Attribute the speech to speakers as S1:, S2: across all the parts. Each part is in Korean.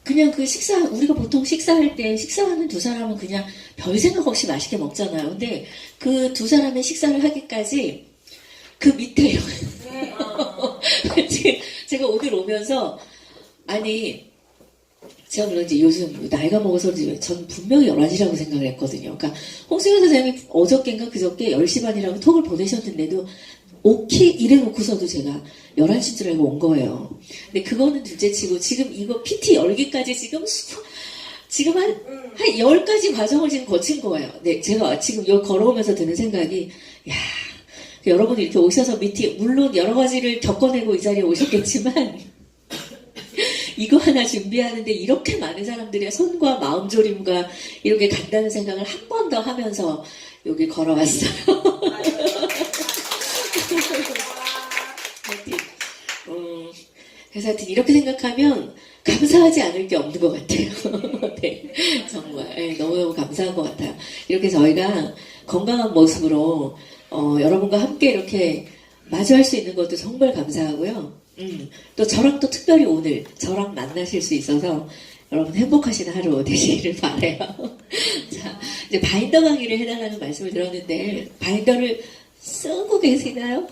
S1: 그냥 그 우리가 보통 식사할 때, 식사하는 두 사람은 그냥 별 생각 없이 맛있게 먹잖아요. 근데 그 두 사람의 식사를 하기까지 그 밑에,
S2: 네.
S1: 제가 오늘 오면서, 아니, 제가 물론 이제 요즘 나이가 먹어서 전 분명히 11시라고 생각을 했거든요. 그러니까 홍승현 선생님이 어저께인가 그저께 10시 반이라고 톡을 보내셨는데도 오케이 이래놓고서도 제가 11시인 줄 알고 온 거예요. 근데 그거는 둘째치고 지금 이거 PT 열기까지 지금 한 10가지 과정을 지금 거친 거예요. 네, 제가 지금 여기 걸어오면서 드는 생각이, 야, 여러분이 이렇게 오셔서 물론 여러 가지를 겪어내고 이 자리에 오셨겠지만, 이거 하나 준비하는데 이렇게 많은 사람들의 손과 마음조림과 이렇게 간다는 생각을 한 번 더 하면서 여기 걸어왔어요. 그래서 하여튼 이렇게 생각하면 감사하지 않을 게 없는 것 같아요. 네, 정말 네, 너무너무 감사한 것 같아요. 이렇게 저희가 건강한 모습으로 여러분과 함께 이렇게 마주할 수 있는 것도 정말 감사하고요. 또 저랑 또 특별히 오늘 저랑 만나실 수 있어서 여러분 행복하신 하루 되시기를 바라요. 자, 이제 바인더 강의를 해달라는 말씀을 들었는데 바인더를 쓰고 계시나요?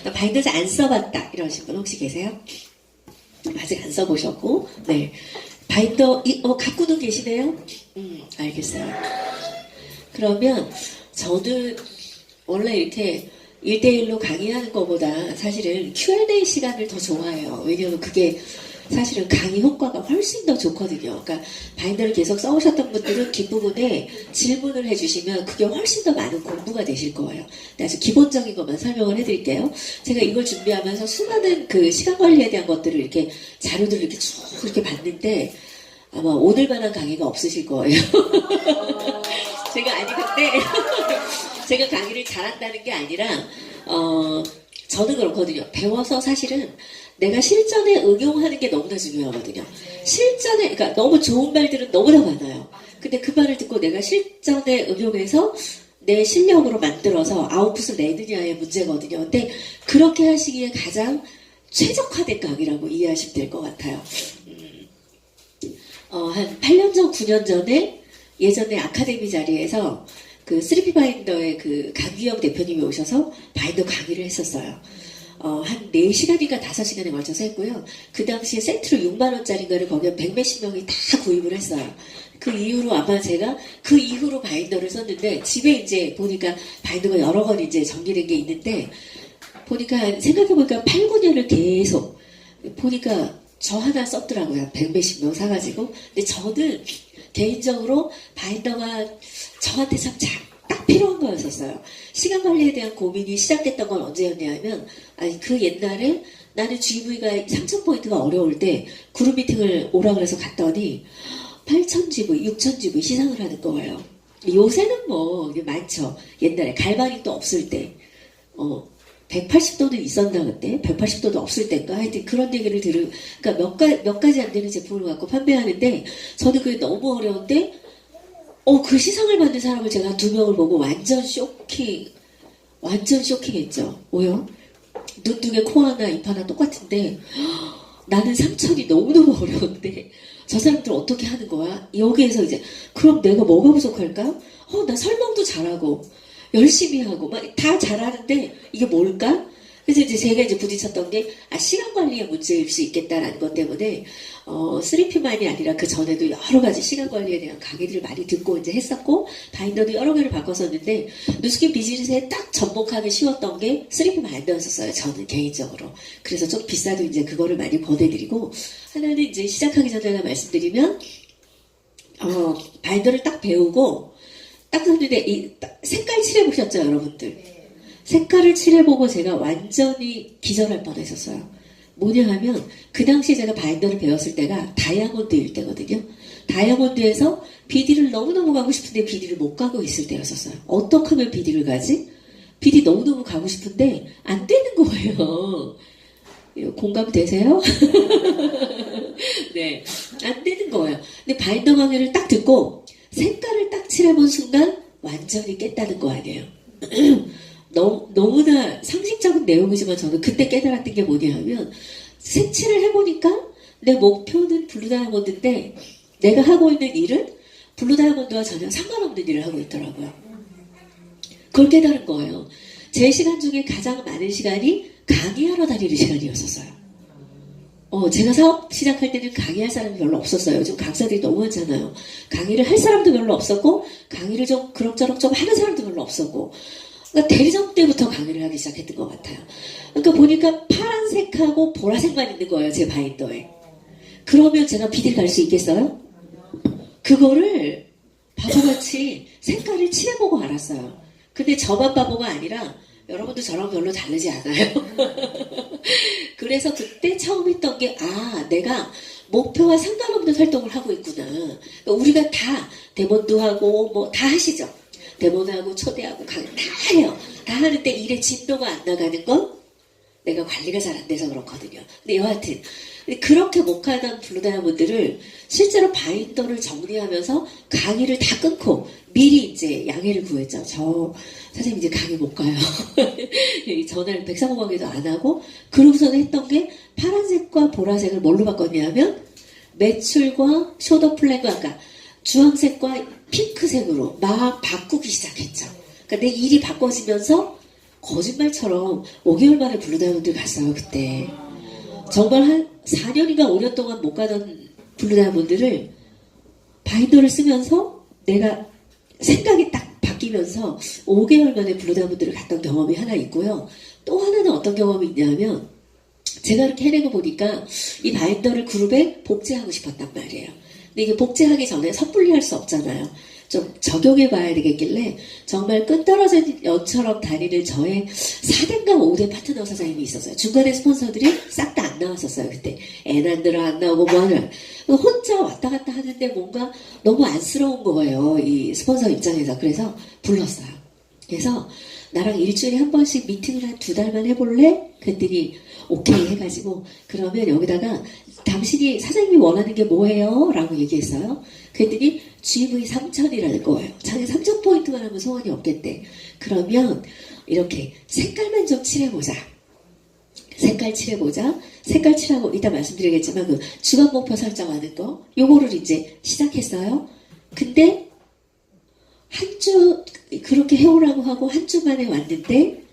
S1: 나 바인더 안 써봤다 이러신 분 혹시 계세요? 아직 안 써보셨고, 네. 바인더 갖고는 계시네요? 알겠어요. 그러면 저는 원래 이렇게 1대1로 강의하는 것보다 사실은 Q&A 시간을 더 좋아해요. 왜냐면 그게 사실은 강의 효과가 훨씬 더 좋거든요. 그러니까 바인더를 계속 써오셨던 분들은 뒷부분에 질문을 해주시면 그게 훨씬 더 많은 공부가 되실 거예요. 아주 기본적인 것만 설명을 해드릴게요. 제가 이걸 준비하면서 수많은 그 시간 관리에 대한 것들을 이렇게 자료들을 이렇게 쭉 이렇게 봤는데 아마 오늘만한 강의가 없으실 거예요. 근데 제가 강의를 잘한다는 게 아니라 저는 그렇거든요. 배워서 사실은 내가 실전에 응용하는 게 너무나 중요하거든요. 실전에, 그러니까 너무 좋은 말들은 너무나 많아요. 근데 그 말을 듣고 내가 실전에 응용해서 내 실력으로 만들어서 아웃풋을 내느냐의 문제거든요. 근데 그렇게 하시기에 가장 최적화된 강의라고 이해하시면 될 것 같아요. 한 8년 전, 9년 전에 예전에 아카데미 자리에서 그 3P 바인더의 그 강규영 대표님이 오셔서 바인더 강의를 했었어요. 한 4시간인가 5시간에 걸쳐서 했고요. 그 당시에 세트로 6만원짜리인가를 거기에 100몇십 명이 다 구입을 했어요. 그 이후로 아마 제가 그 이후로 바인더를 썼는데 집에 이제 보니까 바인더가 여러 건 이제 정리된 게 있는데 보니까 생각해보니까 8, 9년을 계속 보니까 저 하나 썼더라고요. 100몇십 명 사가지고. 근데 저는 개인적으로 바인더가 저한테 참 딱 필요한 거였었어요. 시간 관리에 대한 고민이 시작됐던 건 언제였냐면, 아니, 그 옛날에 나는 GV가 3,000포인트가 어려울 때 그룹 미팅을 오라 그래서 갔더니 8,000GV, 6,000GV 시상을 하는 거예요. 요새는 뭐, 이게 많죠. 옛날에 갈바닉도 없을 때, 180도는 있었나 그때? 180도도 없을 때인가? 하여튼 그런 얘기를 그러니까 몇 가지 안 되는 제품을 갖고 판매하는데, 저는 그게 너무 어려운데, 그 시상을 받는 사람을 제가 2명을 보고 완전 쇼킹했죠. 뭐요? 눈 2개, 코 하나, 입 하나 똑같은데, 나는 3천이 너무너무 어려운데, 저 사람들 어떻게 하는 거야? 여기에서 이제, 그럼 내가 뭐가 부족할까? 나 설명도 잘하고, 열심히 하고, 막 다 잘하는데, 이게 뭘까? 그래서 이제 제가 이제 부딪혔던 게, 시간 관리의 문제일 수 있겠다라는 것 때문에, 3P만이 아니라 그 전에도 여러 가지 시간 관리에 대한 강의들을 많이 듣고 이제 했었고, 바인더도 여러 개를 바꿨었는데, 누스킨 비즈니스에 딱 접목하기 쉬웠던 게 3P 바인더였었어요. 저는 개인적으로. 그래서 좀 비싸도 이제 그거를 많이 권해드리고, 하나는 이제 시작하기 전에 말씀드리면, 바인더를 딱 배우고, 딱 샀는데, 색깔 칠해보셨죠, 여러분들? 색깔을 칠해보고 제가 완전히 기절할 뻔했었어요. 뭐냐 하면 그 당시에 제가 바인더를 배웠을 때가 다이아몬드일 때거든요. 다이아몬드에서 BD를 너무너무 가고 싶은데 BD를 못 가고 있을 때였었어요. 어떻게 하면 BD를 가지? BD 너무너무 가고 싶은데 안 되는 거예요. 공감되세요? 네, 안 되는 거예요. 근데 바인더 강의를 딱 듣고 색깔을 딱 칠해본 순간 완전히 깼다는 거 아니에요. 너무나 상식적인 내용이지만 저는 그때 깨달았던 게 뭐냐 하면 색칠을 해보니까 내 목표는 블루다이아몬드인데 내가 하고 있는 일은 블루다이아몬드와 전혀 상관없는 일을 하고 있더라고요. 그걸 깨달은 거예요. 제 시간 중에 가장 많은 시간이 강의하러 다니는 시간이었었어요. 제가 사업 시작할 때는 강의할 사람이 별로 없었어요. 요즘 강사들이 너무 많잖아요. 강의를 할 사람도 별로 없었고, 강의를 좀 그럭저럭 좀 하는 사람도 별로 없었고, 그러니까 대리점 때부터 강의를 하기 시작했던 것 같아요. 그러니까 보니까 파란색하고 보라색만 있는 거예요, 제 바인더에. 그러면 제가 비딜 갈 수 있겠어요? 그거를 바보같이 색깔을 칠해보고 알았어요. 근데 저만 바보가 아니라 여러분도 저랑 별로 다르지 않아요. 그래서 그때 처음 했던 게, 내가 목표와 상관없는 활동을 하고 있구나. 그러니까 우리가 다 데모도 하고 뭐 다 하시죠. 데모하고 초대하고 강의 다 해요. 다 하는데 일에 진도가 안 나가는 건 내가 관리가 잘 안 돼서 그렇거든요. 근데 여하튼 그렇게 못하던 블루다이아몬드를 실제로 바인더를 정리하면서 강의를 다 끊고 미리 이제 양해를 구했죠. 저 사장님 이제 강의 못 가요. 전화를 135번에도 안 하고, 그러고서는 했던 게 파란색과 보라색을 뭘로 바꿨냐면 매출과 쇼더 플랜과 아까 주황색과 핑크색으로 막 바꾸기 시작했죠. 그러니까 내 일이 바꿔지면서 거짓말처럼 5개월 만에 블루다이아몬드 갔어요. 그때 정말 한 4년인가 5년 동안 못 가던 블루다이아몬드를 바인더를 쓰면서 내가 생각이 딱 바뀌면서 5개월 만에 블루다이아몬드를 갔던 경험이 하나 있고요. 또 하나는 어떤 경험이 있냐면, 제가 이렇게 해내고 보니까 이 바인더를 그룹에 복제하고 싶었단 말이에요. 근데 이게 복제하기 전에 섣불리 할 수 없잖아요. 좀 적용해 봐야 되겠길래 정말 끈떨어진 연처럼 다니는 저의 4대인가 5대 파트너 사장님이 있었어요. 중간에 스폰서들이 싹 다 안 나왔었어요. 그때 애 안 들어 안 나오고 뭐 하냐. 혼자 왔다 갔다 하는데 뭔가 너무 안쓰러운 거예요. 이 스폰서 입장에서. 그래서 불렀어요. 그래서 나랑 일주일에 한 번씩 미팅을 한 2달만 해볼래? 그랬더니 오케이 해가지고, 그러면 여기다가 당신이 사장님이 원하는 게 뭐예요? 라고 얘기했어요. 그랬더니 GV 3000이라는 거예요. 자기 3000포인트만 하면 소원이 없겠대. 그러면 이렇게 색깔만 좀 칠해보자. 색깔 칠해보자. 색깔 칠하고 이따 말씀드리겠지만 그 주간 목표 설정하는 거 요거를 이제 시작했어요. 근데 한 주 그렇게 해오라고 하고 한 주 만에 왔는데,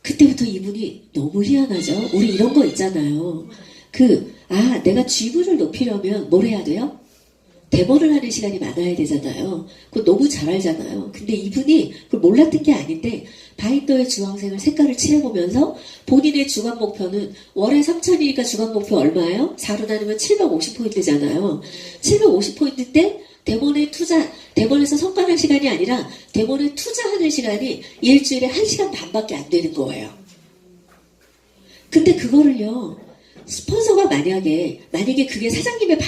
S1: 그때부터 이분이 너무 희한하죠. 우리 이런 거 있잖아요. 내가 GV를 높이려면 뭘 해야 돼요? 데모를 하는 시간이 많아야 되잖아요. 그거 너무 잘 알잖아요. 근데 이분이 그걸 몰랐던 게 아닌데, 바인더의 주황색을 색깔을 칠해보면서 본인의 주간 목표는 월에 3,000이니까 주간 목표 얼마예요? 4로 나누면 750포인트잖아요. 750포인트인데 데몬에서 성과낼 시간이 아니라 데몬에 투자하는 시간이 일주일에 1시간 반밖에 안 되는 거예요. 근데 그거를요, 스폰서가 만약에 그게 사장님의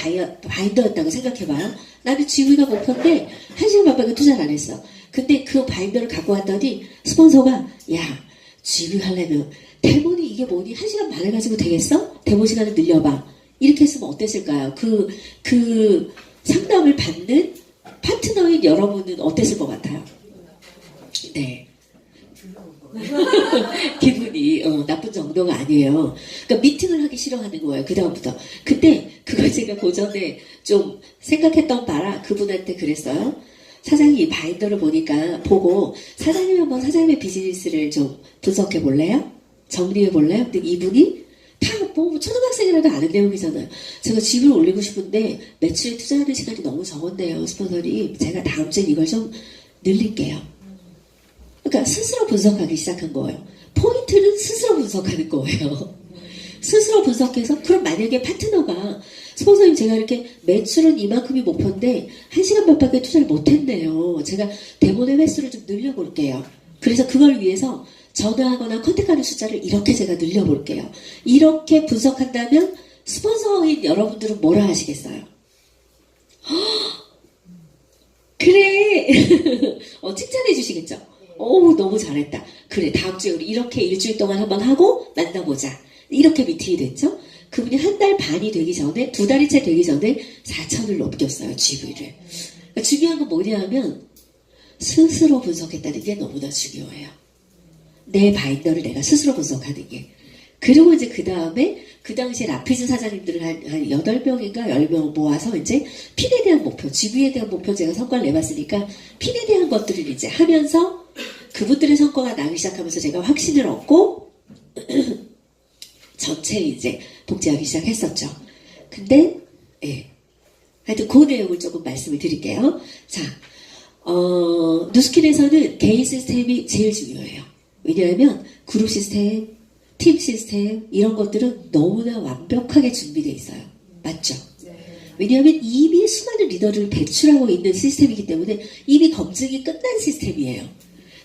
S1: 바인더였다고 생각해봐요. 나는 GV가 목표인데 1시간 반밖에 투자를 안 했어. 근데 그 바인더를 갖고 왔더니 스폰서가, 야, GV 하려면 데몬이 이게 뭐니? 1시간 반 해가지고 되겠어? 데몬 시간을 늘려봐. 이렇게 했으면 어땠을까요? 그 상담을 받는 파트너인 여러분은 어땠을 것 같아요? 네. 기분이 나쁜 정도가 아니에요. 그러니까 미팅을 하기 싫어하는 거예요. 그 다음부터. 근데 그걸 제가 고전에 좀 생각했던 바라 그분한테 그랬어요. 사장님 이 바인더를 보고 사장님 한번 사장님의 비즈니스를 좀 분석해 볼래요? 정리해 볼래요? 근데 이분이 다 뭐 초등학생이라도 아는 내용이잖아요. 제가 집을 올리고 싶은데 매출에 투자하는 시간이 너무 적었네요. 스폰서님 제가 다음 주에 이걸 좀 늘릴게요. 그러니까 스스로 분석하기 시작한 거예요. 포인트는 스스로 분석하는 거예요. 스스로 분석해서, 그럼 만약에 파트너가 스폰서님 제가 이렇게 매출은 이만큼이 목표인데 1시간 반밖에 투자를 못했네요. 제가 데모의 횟수를 좀 늘려볼게요. 그래서 그걸 위해서 전화하거나 컨택하는 숫자를 이렇게 제가 늘려볼게요. 이렇게 분석한다면 스폰서인 여러분들은 뭐라 하시겠어요? 그래. 칭찬해 주시겠죠? 너무 잘했다. 그래, 다음 주에 우리 이렇게 일주일 동안 한번 하고 만나보자. 이렇게 미팅이 됐죠? 그분이 한 달 반이 되기 전에, 2달이 채 되기 전에 4,000을 넘겼어요, GV를. 그러니까 중요한 건 뭐냐 하면 스스로 분석했다는 게 너무나 중요해요. 내 바인더를 내가 스스로 분석하는 게. 그리고 이제 그 다음에 그 당시에 라피즈 사장님들을 한 8명인가 10명 모아서 이제 핀에 대한 목표, GV에 대한 목표 제가 성과를 내봤으니까 핀에 대한 것들을 이제 하면서 그분들의 성과가 나기 시작하면서 제가 확신을 얻고 전체 이제 복제하기 시작했었죠. 근데, 예. 하여튼 그 내용을 조금 말씀을 드릴게요. 자, 누스킨에서는 개인 시스템이 제일 중요해요. 왜냐하면 그룹 시스템, 팀 시스템 이런 것들은 너무나 완벽하게 준비되어 있어요. 맞죠? 왜냐하면 이미 수많은 리더를 배출하고 있는 시스템이기 때문에 이미 검증이 끝난 시스템이에요.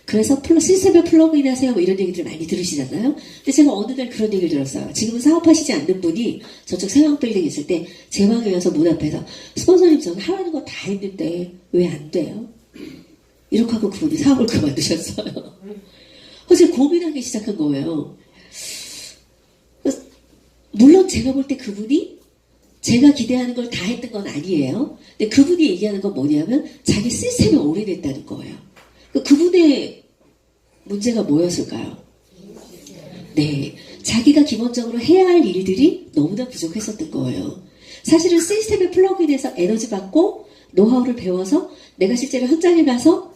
S1: 그래서 시스템에 플러그인 하세요 뭐 이런 얘기들 많이 들으시잖아요. 근데 제가 어느 날 그런 얘기를 들었어요. 지금은 사업하시지 않는 분이 저쪽 세왕빌딩 있을 때 제 방에 와서 문 앞에서 스폰서님 저는 하라는 거 다 했는데 왜 안 돼요? 이렇게 하고 그분이 사업을 그만두셨어요. 그래서 고민하기 시작한 거예요. 물론 제가 볼 때 그분이 제가 기대하는 걸 다 했던 건 아니에요. 근데 그분이 얘기하는 건 뭐냐면 자기 시스템이 오래됐다는 거예요. 그분의 문제가 뭐였을까요? 네, 자기가 기본적으로 해야 할 일들이 너무나 부족했었던 거예요. 사실은 시스템에 플러그인해서 에너지 받고 노하우를 배워서 내가 실제로 현장에 가서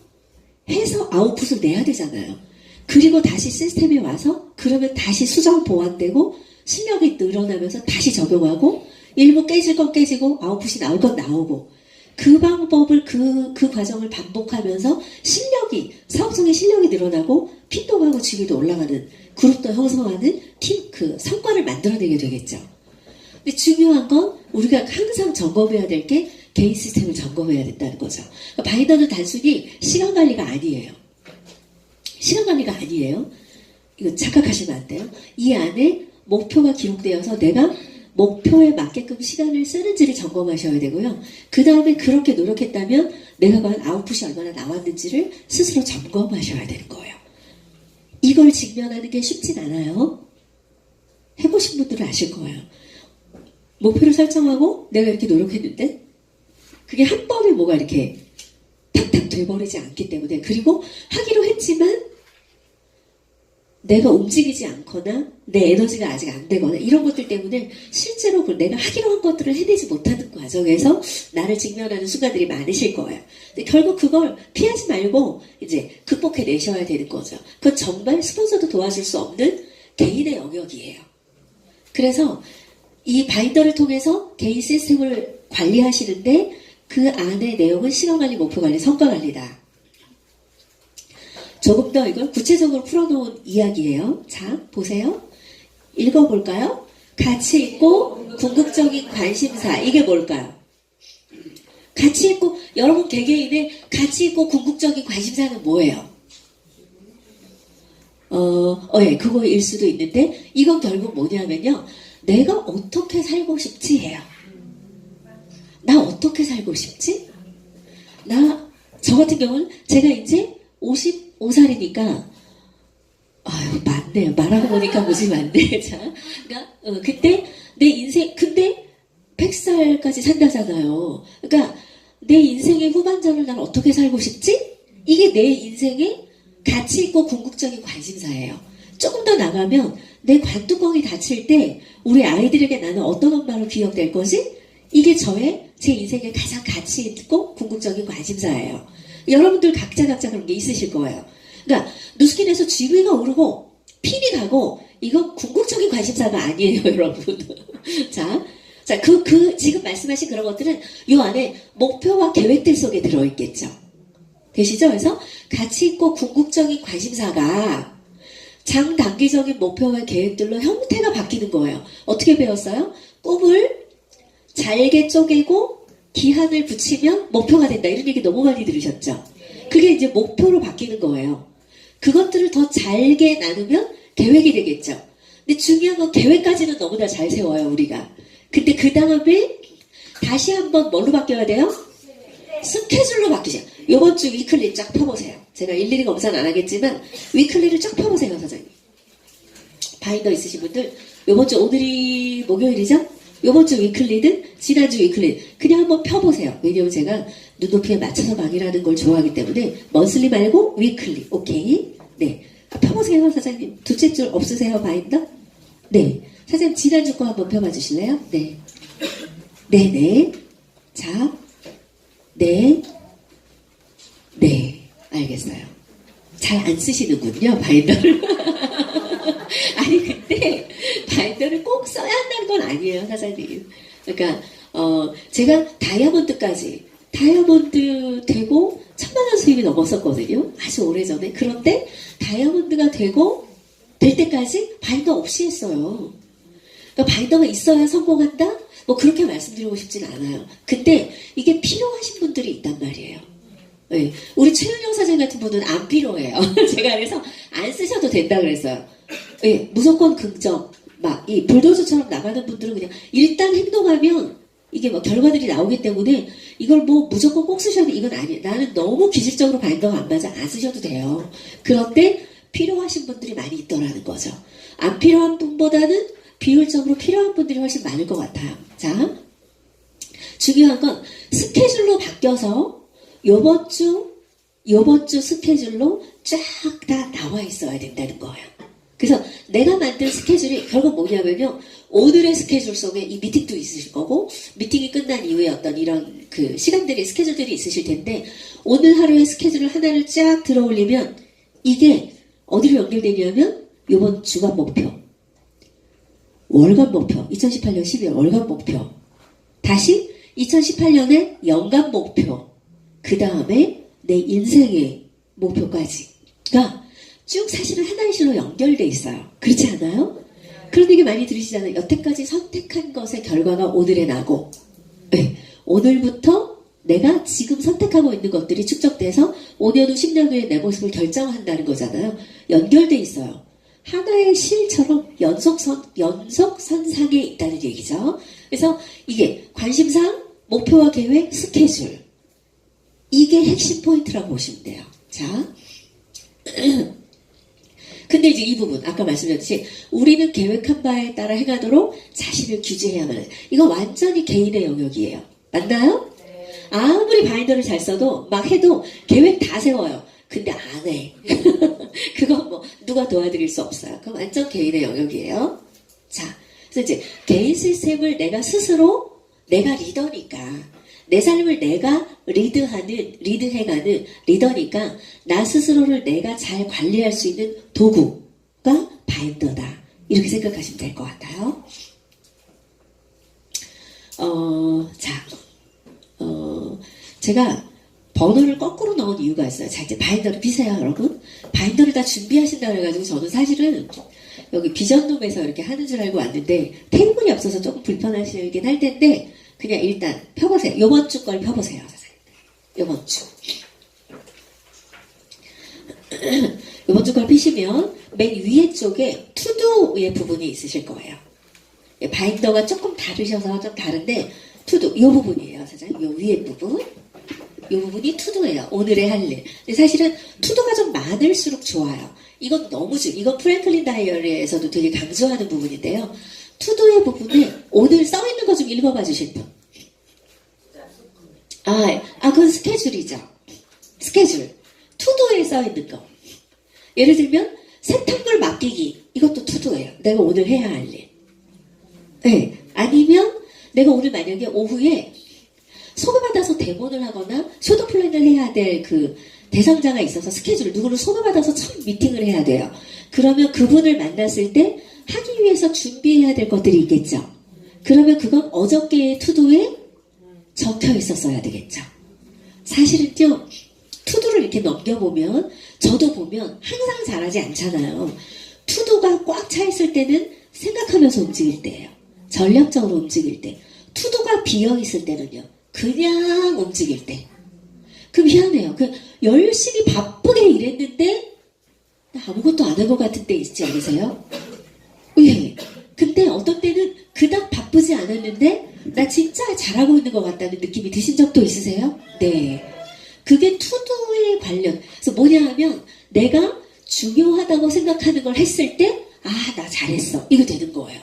S1: 해서 아웃풋을 내야 되잖아요. 그리고 다시 시스템에 와서 그러면 다시 수정 보완되고 실력이 늘어나면서 다시 적용하고 일부 깨질 건 깨지고 아웃풋이 나올 건 나오고 그 방법을 그 과정을 반복하면서 사업성의 실력이 늘어나고 핀도하고 지위도 올라가는 그룹도 형성하는 팀 성과를 만들어내게 되겠죠. 근데 중요한 건 우리가 항상 점검해야 될 게 개인 시스템을 점검해야 된다는 거죠. 그러니까 바이더는 단순히 시간 관리가 아니에요. 시간 관리가 아니에요. 이거 착각하시면 안 돼요. 이 안에 목표가 기록되어서 내가 목표에 맞게끔 시간을 쓰는지를 점검하셔야 되고요. 그 다음에 그렇게 노력했다면 내가 과연 아웃풋이 얼마나 나왔는지를 스스로 점검하셔야 되는 거예요. 이걸 직면하는 게 쉽진 않아요. 해보신 분들은 아실 거예요. 목표를 설정하고 내가 이렇게 노력했는데 그게 한 번에 뭐가 이렇게 탁탁 돼버리지 않기 때문에 그리고 하기로 했지만 내가 움직이지 않거나 내 에너지가 아직 안 되거나 이런 것들 때문에 실제로 내가 하기로 한 것들을 해내지 못하는 과정에서 나를 직면하는 순간들이 많으실 거예요. 근데 결국 그걸 피하지 말고 이제 극복해내셔야 되는 거죠. 그건 정말 스폰서도 도와줄 수 없는 개인의 영역이에요. 그래서 이 바인더를 통해서 개인 시스템을 관리하시는데 그 안의 내용은 시간관리, 목표관리, 성과관리다. 조금 더 이걸 구체적으로 풀어놓은 이야기예요. 자, 보세요. 읽어볼까요? 가치 있고 궁극적인 관심사. 이게 뭘까요? 가치 있고, 여러분 개개인의 가치 있고 궁극적인 관심사는 뭐예요? 예, 그거일 수도 있는데, 이건 결국 뭐냐면요. 내가 어떻게 살고 싶지 해요. 나 어떻게 살고 싶지? 저 같은 경우는 제가 이제 55살이니까 아유 많네요. 말하고 보니까 무지 많네. 자, 그러니까 그때 내 인생 근데 100살까지 산다잖아요. 그러니까 내 인생의 후반전을 난 어떻게 살고 싶지? 이게 내 인생의 가치 있고 궁극적인 관심사예요. 조금 더 나가면 내 관뚜껑이 닫힐 때 우리 아이들에게 나는 어떤 엄마로 기억될 거지? 이게 제 인생의 가장 가치 있고 궁극적인 관심사예요. 여러분들 각자 그런 게 있으실 거예요. 그러니까 누스킨에서 GV가 오르고 핀이 가고 이거 궁극적인 관심사가 아니에요, 여러분. 자, 지금 말씀하신 그런 것들은 이 안에 목표와 계획들 속에 들어있겠죠. 되시죠? 그래서 가치 있고 궁극적인 관심사가 장단기적인 목표와 계획들로 형태가 바뀌는 거예요. 어떻게 배웠어요? 꿈을 잘게 쪼개고 기한을 붙이면 목표가 된다. 이런 얘기 너무 많이 들으셨죠? 그게 이제 목표로 바뀌는 거예요. 그것들을 더 잘게 나누면 계획이 되겠죠. 근데 중요한 건 계획까지는 너무나 잘 세워요, 우리가. 근데 그 다음에 다시 한번 뭘로 바뀌어야 돼요? 스케줄로 바뀌죠. 요번 주 위클리 쫙 펴보세요. 제가 일일이 검사는 안 하겠지만 위클리를 쫙 펴보세요, 사장님. 바인더 있으신 분들 요번 주 오늘이 목요일이죠? 요번 주 위클리든 지난주 위클리 그냥 한번 펴보세요. 왜냐면 제가 눈높이에 맞춰서 강의라는 걸 좋아하기 때문에 먼슬리 말고 위클리. 오케이? 네. 펴보세요, 사장님. 둘째 줄 없으세요, 바인더? 네. 선생님 지난주 거 한번 펴봐 주실래요? 네. 네네. 자, 네. 네. 알겠어요. 잘 안 쓰시는군요, 바인더를. 아니, 근데 바인더를 꼭 써야 한다는 건 아니에요, 사장님. 그러니까, 제가 다이아몬드 되고 1,000만 원 수입이 넘었었거든요. 아주 오래전에. 그런데 다이아몬드가 될 때까지 바인더 없이 했어요. 그러니까 바인더가 있어야 성공한다? 뭐 그렇게 말씀드리고 싶진 않아요. 근데 이게 필요하신 분들이 있단 말이에요. 네. 우리 최윤영 사장 같은 분은 안 필요해요. 제가 그래서 안 쓰셔도 된다 그랬어요. 네. 무조건 긍정. 막 이 불도저처럼 나가는 분들은 그냥 일단 행동하면 이게 뭐 결과들이 나오기 때문에 이걸 뭐 무조건 꼭 쓰셔야 돼. 이건 아니에요. 나는 너무 기질적으로 바인더가 안 맞아. 안 쓰셔도 돼요. 그런데 필요하신 분들이 많이 있더라는 거죠. 안 필요한 분보다는 비율적으로 필요한 분들이 훨씬 많을 것 같아요. 자, 중요한 건 스케줄로 바뀌어서 요번 주 스케줄로 쫙 다 나와 있어야 된다는 거예요. 그래서 내가 만든 스케줄이 결국 뭐냐면요. 오늘의 스케줄 속에 이 미팅도 있으실 거고 미팅이 끝난 이후에 어떤 이런 그 시간들이 스케줄들이 있으실 텐데 오늘 하루의 스케줄을 하나를 쫙 들어올리면 이게 어디로 연결되냐면 요번 주간 목표, 월간 목표, 2018년 12월 월간 목표, 다시 2018년의 연간 목표, 그 다음에 내 인생의 목표까지가 쭉 사실은 하나의 실로 연결돼 있어요. 그렇지 않아요? 그런 얘기 많이 들으시잖아요. 여태까지 선택한 것의 결과가 오늘에 나고 네, 오늘부터 내가 지금 선택하고 있는 것들이 축적돼서 5년 후 10년 후에 내 모습을 결정한다는 거잖아요. 연결돼 있어요. 하나의 실처럼 연속선상에 있다는 얘기죠. 그래서 이게 관심사, 목표와 계획, 스케줄 이게 핵심 포인트라고 보시면 돼요. 자, 근데 이제 이 부분 아까 말씀드렸듯이 우리는 계획한 바에 따라 행하도록 자신을 규제해야만 해요. 이거 완전히 개인의 영역이에요. 맞나요? 아무리 바인더를 잘 써도 막 해도 계획 다 세워요. 근데 안 해. 그건 뭐 누가 도와드릴 수 없어요. 그건 완전 개인의 영역이에요. 자, 그래서 이제 개인 시스템을 내가 리더니까 내 삶을 내가 리드해가는 리더니까 나 스스로를 내가 잘 관리할 수 있는 도구가 바인더다. 이렇게 생각하시면 될 것 같아요. 제가 번호를 거꾸로 넣은 이유가 있어요. 자, 이제 바인더를 피세요, 여러분. 바인더를 다 준비하신다 그래가지고 저는 사실은 여기 비전룸에서 이렇게 하는 줄 알고 왔는데 테이블이 없어서 조금 불편하시긴 할 텐데 그냥 일단 펴보세요. 요번 주 걸 펴보세요, 선생님. 요번 주. 요번 주 걸 피시면 맨 위에 쪽에 투두의 부분이 있으실 거예요. 바인더가 조금 다르셔서 좀 다른데 투두, 요 부분이에요, 선생님. 요 위에 부분. 이 부분이 투두예요. 오늘의 할 일. 근데 사실은 투두가 좀 많을수록 좋아요. 이건 이건 프랭클린 다이어리에서도 되게 강조하는 부분인데요. 투두의 부분에 오늘 써있는 거 좀 읽어봐 주실 분. 그건 스케줄이죠. 스케줄. 투두에 써있는 거. 예를 들면 세탁물 맡기기. 이것도 투두예요. 내가 오늘 해야 할 일. 네. 아니면 내가 오늘 만약에 오후에 소개받아서 대본을 하거나 쇼도 플랜을 해야 될 그 대상자가 있어서 스케줄 누구를 소개받아서 첫 미팅을 해야 돼요. 그러면 그분을 만났을 때 하기 위해서 준비해야 될 것들이 있겠죠. 그러면 그건 어저께의 투두에 적혀 있었어야 되겠죠. 사실은요, 투두를 이렇게 넘겨보면 저도 보면 항상 잘하지 않잖아요. 투두가 꽉 차 있을 때는 생각하면서 움직일 때예요. 전략적으로 움직일 때. 투두가 비어 있을 때는요. 그냥 움직일 때. 그럼 희한해요. 열심히 바쁘게 일했는데 아무것도 안 한 것 같은 때 있지 않으세요? 예. 근데 어떤 때는 그닥 바쁘지 않았는데 나 진짜 잘하고 있는 것 같다는 느낌이 드신 적도 있으세요? 네. 그게 투두에 관련. 그래서 뭐냐 하면 내가 중요하다고 생각하는 걸 했을 때 나 잘했어. 이거 되는 거예요.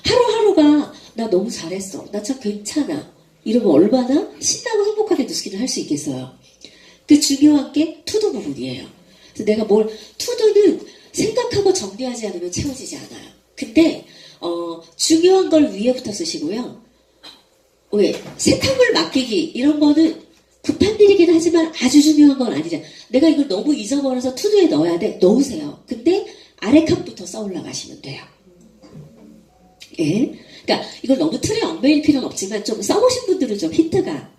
S1: 하루하루가 나 너무 잘했어. 나 참 괜찮아. 이러면 얼마나 신나고 행복하게 누스기를 할 수 있겠어요. 그 중요한 게 투두 부분이에요. 그래서 내가 투두는 생각하고 정리하지 않으면 채워지지 않아요. 근데 중요한 걸 위에부터 쓰시고요. 왜? 세탁물 맡기기 이런 거는 급한 일이긴 하지만 아주 중요한 건 아니잖아. 내가 이걸 너무 잊어버려서 투두에 넣어야 돼. 넣으세요. 근데 아래 칸부터 써 올라가시면 돼요. 예. 그러니까 이걸 너무 틀에 얽매일 필요는 없지만 좀 써보신 분들은 좀 힌트가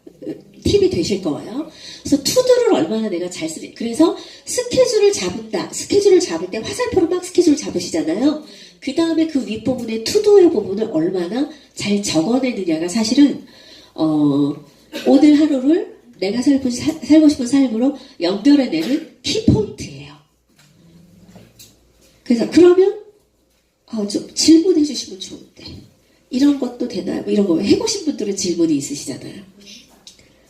S1: 팁이 되실 거예요. 그래서 투두를 얼마나 내가 잘 쓰니. 그래서 스케줄을 잡은다. 스케줄을 잡을 때 화살표로 막 스케줄을 잡으시잖아요. 그 다음에 그 윗부분에 투두의 부분을 얼마나 잘 적어내느냐가 사실은 오늘 하루를 내가 살고 싶은 삶으로 연결해내는 키포인트예요. 그래서 그러면 좀 질문해 주시면 좋은데 이런 것도 되나요? 이런 거 해보신 분들은 질문이 있으시잖아요.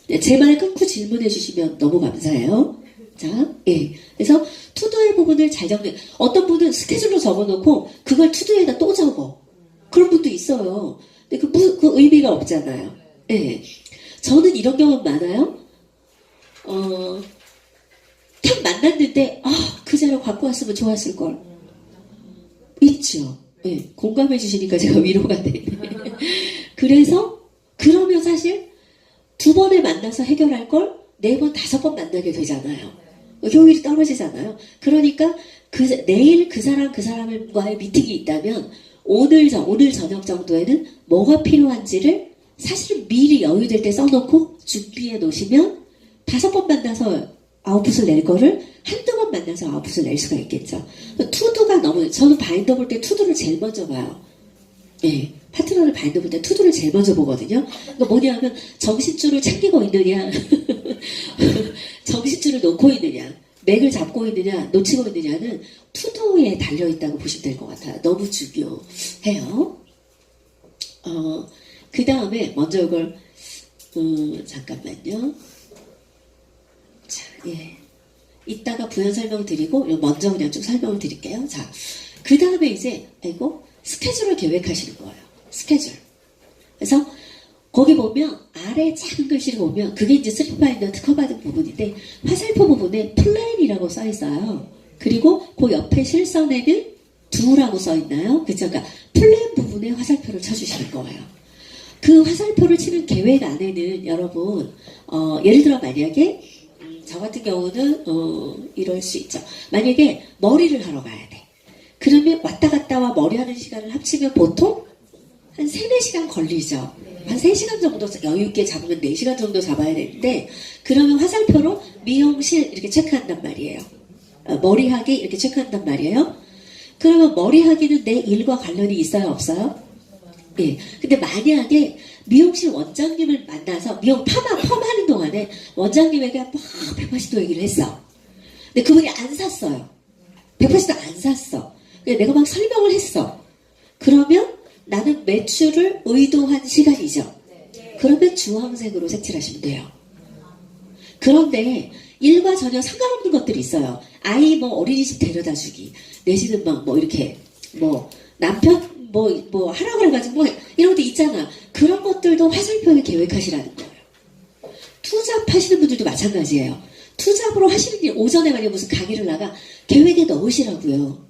S1: 네, 제 말 끊고 질문해 주시면 너무 감사해요. 자, 예. 그래서 투두의 부분을 잘 적는, 어떤 분은 스케줄로 적어놓고 그걸 투두에다 또 적어. 그런 분도 있어요. 근데 그 의미가 없잖아요. 예. 저는 이런 경험 많아요. 딱 만났는데, 그 자료 갖고 왔으면 좋았을걸. 있죠. 예. 공감해 주시니까 제가 위로가 되네. 그래서, 그러면 사실, 2번에 만나서 해결할 걸 4번, 5번 만나게 되잖아요. 효율이 떨어지잖아요. 그러니까 내일 그 사람과의 미팅이 있다면 오늘 저녁 정도에는 뭐가 필요한지를 사실은 미리 여유될 때 써놓고 준비해 놓으시면 5번 만나서 아웃풋을 낼 거를 한두 번 만나서 아웃풋을 낼 수가 있겠죠. 투두가 저는 바인더 볼 때 투두를 제일 먼저 봐요. 예. 파트너를 바인더 볼 때 투두를 제일 먼저 보거든요. 그러니까 뭐냐면 정신줄을 챙기고 있느냐 정신줄을 놓고 있느냐 맥을 잡고 있느냐 놓치고 있느냐는 투두에 달려있다고 보시면 될 것 같아요. 너무 중요해요. 그 다음에 먼저 이걸 잠깐만요. 자, 예. 이따가 부연 설명 드리고 먼저 그냥 쭉 설명을 드릴게요. 자, 그 다음에 이제 스케줄을 계획하시는 거예요. 스케줄. 그래서 거기 보면 아래 작은 글씨를 보면 그게 이제 스리파인더 특허받은 부분인데 화살표 부분에 플랜이라고 써 있어요. 그리고 그 옆에 실선에는 do라고 써 있나요? 그죠? 그러니까 플랜 부분에 화살표를 쳐주시는 거예요. 그 화살표를 치는 계획 안에는 여러분 예를 들어 만약에 저 같은 경우는 이럴 수 있죠. 만약에 머리를 하러 가야 돼. 그러면 왔다 갔다와 머리하는 시간을 합치면 보통 한 3, 4시간 걸리죠. 한 3시간 정도 여유있게 잡으면 4시간 정도 잡아야 되는데 그러면 화살표로 미용실 이렇게 체크한단 말이에요. 머리하기 이렇게 체크한단 말이에요. 그러면 머리하기는 내 일과 관련이 있어요? 없어요? 예. 근데 만약에 미용실 원장님을 만나서 펌하는 동안에 원장님에게 막 180도 얘기를 했어. 근데 그분이 안 샀어요. 180도 안 샀어. 내가 막 설명을 했어. 그러면 나는 매출을 의도한 시간이죠. 그러면 주황색으로 색칠하시면 돼요. 그런데 일과 전혀 상관없는 것들이 있어요. 아이 어린이집 데려다 주기 내지는 이렇게 남편 하라고 그래가지고 이런 것도 있잖아. 그런 것들도 화살표에 계획하시라는 거예요. 투잡 하시는 분들도 마찬가지예요. 투잡으로 하시는 일 오전에 만약에 무슨 강의를 나가 계획에 넣으시라고요.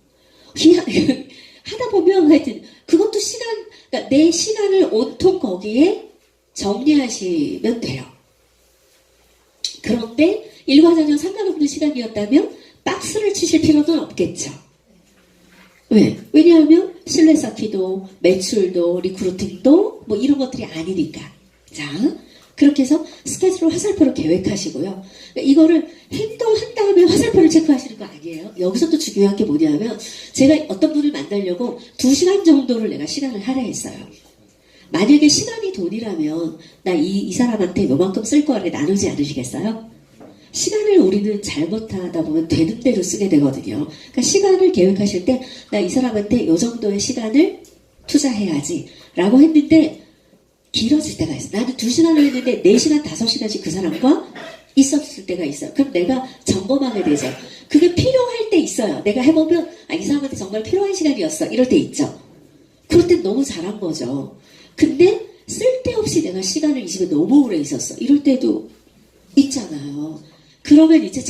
S1: 하다 보면 하여튼 그것도 그러니까 내 시간을 온통 거기에 정리하시면 돼요. 그런데 일과 전혀 상관없는 시간이었다면 박스를 치실 필요는 없겠죠. 왜? 왜냐하면 신뢰 쌓기도 매출도 리크루팅도 이런 것들이 아니니까. 자, 그렇게 해서 스케줄을 화살표로 계획하시고요. 이거를 행동한 다음에 화살표를 체크하시는 거 아니에요. 여기서 또 중요한 게 뭐냐면 제가 어떤 분을 만나려고 2시간 정도를 내가 시간을 할애했어요. 만약에 시간이 돈이라면 나 이 사람한테 요만큼 쓸 거를 나누지 않으시겠어요? 시간을 우리는 잘못하다 보면 되는 대로 쓰게 되거든요. 그러니까 시간을 계획하실 때 나 이 사람한테 요 정도의 시간을 투자해야지 라고 했는데 길어질 때가 있어. 나는 2시간을 했는데 4시간, 5시간씩 그 사람과 있었을 때가 있어요. 그럼 내가 점검하게 되죠. 그게 필요할 때 있어요. 내가 해보면 이 사람한테 정말 필요한 시간이었어. 이럴 때 있죠. 그럴 땐 너무 잘한 거죠. 근데 쓸데없이 내가 시간을 이 집에 너무 오래 있었어. 이럴 때도 있잖아요. 그러면 이제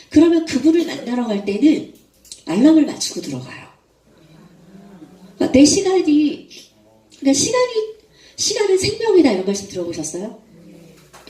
S1: 그러면 그분을 만나러 갈 때는 알람을 맞추고 들어가요. 내 시간이, 그러니까 시간은 생명이다 이런 말씀 들어보셨어요?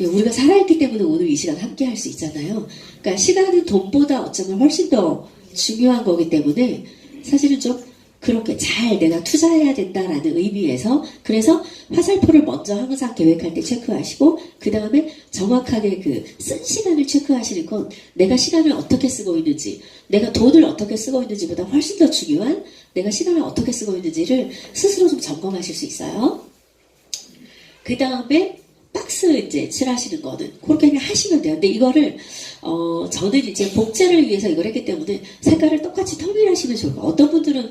S1: 우리가 살아있기 때문에 오늘 이 시간 함께 할 수 있잖아요. 그러니까 시간은 돈보다 어쩌면 훨씬 더 중요한 거기 때문에 사실은 좀 그렇게 잘 내가 투자해야 된다라는 의미에서 그래서 화살표를 먼저 항상 계획할 때 체크하시고 그 다음에 정확하게 그 쓴 시간을 체크하시는 건 내가 시간을 어떻게 쓰고 있는지 내가 돈을 어떻게 쓰고 있는지보다 훨씬 더 중요한 내가 시간을 어떻게 쓰고 있는지를 스스로 좀 점검하실 수 있어요. 그 다음에 박스 이제 칠하시는 거는 그렇게 그냥 하시면 돼요. 근데 이거를 저는 이제 복제를 위해서 이걸 했기 때문에 색깔을 똑같이 통일하시면 좋을 거예요. 어떤 분들은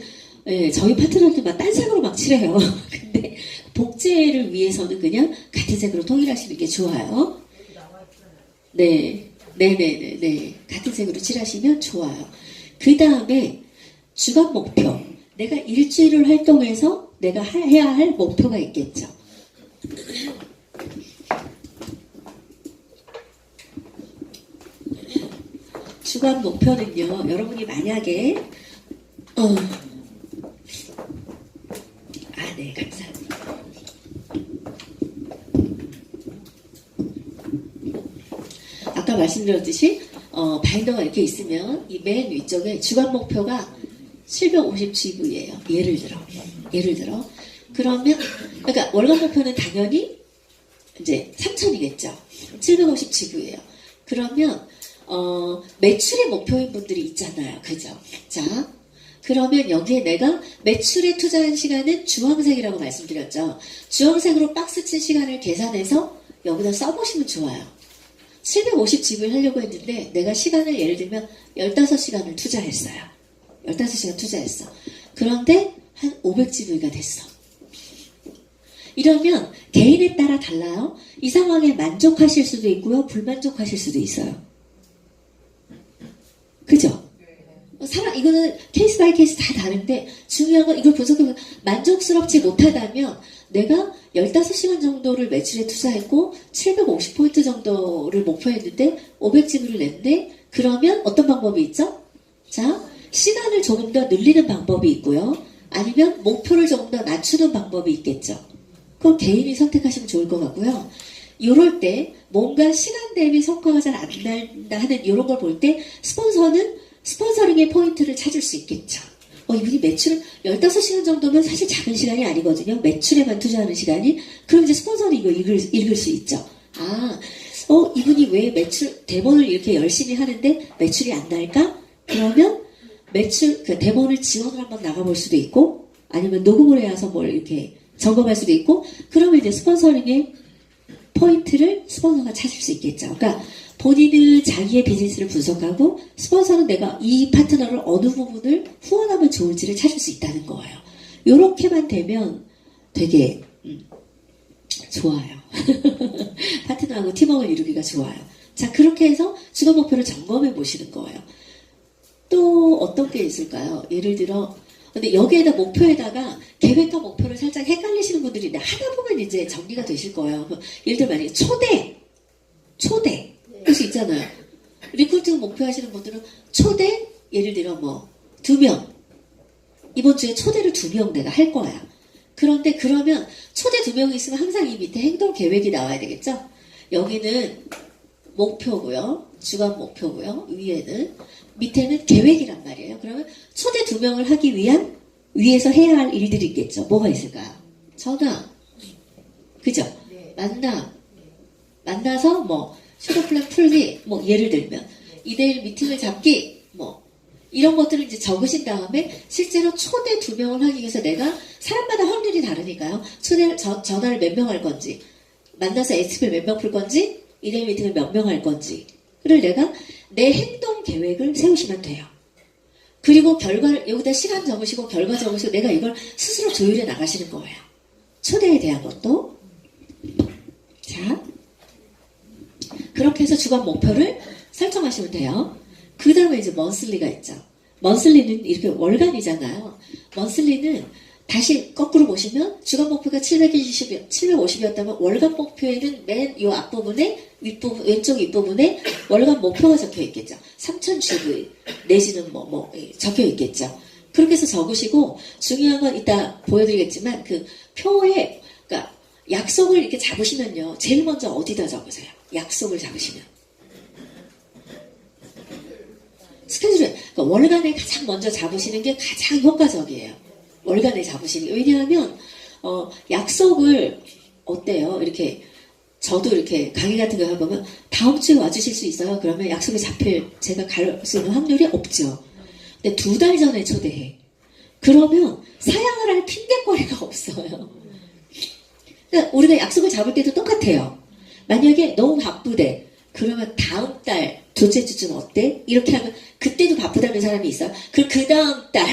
S1: 저희 파트너들만 딴 색으로 막 칠해요. 근데 복제를 위해서는 그냥 같은 색으로 통일하시는 게 좋아요. 네. 같은 색으로 칠하시면 좋아요. 그 다음에 주간 목표. 내가 일주일을 활동해서 내가 해야 할 목표가 있겠죠. 주간 목표는요, 여러분이 만약에, 네, 감사합니다. 아까 말씀드렸듯이, 바인더가 이렇게 있으면, 이 맨 위쪽에 주간 목표가 750GV예요. 예를 들어. 그러면, 그러니까 월간 목표는 당연히, 이제 3000이겠죠. 750GV예요. 그러면, 매출의 목표인 분들이 있잖아요. 그죠? 자, 그러면 여기에 내가 매출에 투자한 시간은 주황색이라고 말씀드렸죠. 주황색으로 박스 친 시간을 계산해서 여기다 써보시면 좋아요. 750집을 하려고 했는데 내가 시간을 예를 들면 15시간을 투자했어요. 15시간 투자했어. 그런데 한 500GV가 됐어. 이러면 개인에 따라 달라요. 이 상황에 만족하실 수도 있고요. 불만족하실 수도 있어요. 그죠? 이거는 케이스 바이 케이스 다 다른데 중요한 건 이걸 분석하면 만족스럽지 못하다면 내가 15시간 정도를 매출에 투자했고 750포인트 정도를 목표했는데 500GV를 냈는데 그러면 어떤 방법이 있죠? 자, 시간을 조금 더 늘리는 방법이 있고요. 아니면 목표를 조금 더 낮추는 방법이 있겠죠. 그건 개인이 선택하시면 좋을 것 같고요. 이럴 때 뭔가 시간 대비 성과가 잘 안 난다 하는 이런 걸 볼 때 스폰서링의 포인트를 찾을 수 있겠죠. 이분이 매출은 15시간 정도면 사실 작은 시간이 아니거든요. 매출에만 투자하는 시간이. 그럼 이제 스폰서는 이거 읽을 수 있죠. 이분이 왜 대본을 이렇게 열심히 하는데 매출이 안 날까? 그러면 대본을 지원을 한번 나가볼 수도 있고, 아니면 녹음을 해서 뭘 이렇게 점검할 수도 있고, 그러면 이제 스폰서링의 포인트를 스폰서가 찾을 수 있겠죠. 그러니까 본인은 자기의 비즈니스를 분석하고 스폰서는 내가 이 파트너를 어느 부분을 후원하면 좋을지를 찾을 수 있다는 거예요. 요렇게만 되면 되게 좋아요. 파트너하고 팀워크를 이루기가 좋아요. 자, 그렇게 해서 주간 목표를 점검해 보시는 거예요. 또 어떤 게 있을까요? 예를 들어 근데 여기에다 목표에다가 계획과 목표를 살짝 헷갈리시는 분들이 있는데 하다 보면 이제 정리가 되실 거예요. 예를 들어 만약에 초대 그럴 수 있잖아요. 리크루팅 목표 하시는 분들은 초대 예를 들어 2명 이번 주에 초대를 2명 내가 할 거야. 그런데 그러면 초대 2명이 있으면 항상 이 밑에 행동 계획이 나와야 되겠죠. 여기는 목표고요. 주간 목표고요. 밑에는 계획이란 말이에요. 그러면 초대 2명을 하기 위한 위에서 해야 할 일들이 있겠죠. 뭐가 있을까요? 전화, 그죠? 만나서 슈퍼플랜 풀기, 예를 들면 2대1 미팅을 잡기, 이런 것들을 이제 적으신 다음에 실제로 초대 2명을 하기 위해서 내가 사람마다 확률이 다르니까요. 전화를 몇 명 할 건지, 만나서 SP를 몇 명 풀 건지, 2대1 미팅을 몇 명 할 건지, 를 내가 내 행동 계획을 세우시면 돼요. 그리고 결과를 여기다 시간 적으시고 결과 적으시고 내가 이걸 스스로 조율해 나가시는 거예요. 초대에 대한 것도. 자, 그렇게 해서 주간 목표를 설정하시면 돼요. 그 다음에 이제 먼슬리가 있죠. 먼슬리는 이렇게 월간이잖아요. 먼슬리는 다시 거꾸로 보시면 주간 목표가 750이었다면 월간 목표에는 맨 이 앞부분에 왼쪽 윗부분에 월간 목표가 적혀 있겠죠. 3000GV 내지는 적혀 있겠죠. 그렇게 해서 적으시고, 중요한 건 이따 보여드리겠지만, 그 표에, 그러니까 약속을 이렇게 잡으시면요. 제일 먼저 어디다 적으세요? 약속을 잡으시면. 스케줄에, 그러니까 월간에 가장 먼저 잡으시는 게 가장 효과적이에요. 월간에 잡으시는 게. 왜냐하면, 약속을, 어때요? 이렇게, 저도 이렇게 강의 같은 거 해보면, 다음 주에 와주실 수 있어요? 그러면 약속이 제가 갈 수 있는 확률이 없죠. 근데 2달 전에 초대해. 그러면 사양을 할 핑계거리가 없어요. 그러니까 우리가 약속을 잡을 때도 똑같아요. 만약에 너무 바쁘대. 그러면 다음 달 둘째 주쯤 어때? 이렇게 하면 그때도 바쁘다는 사람이 있어요. 그 다음 달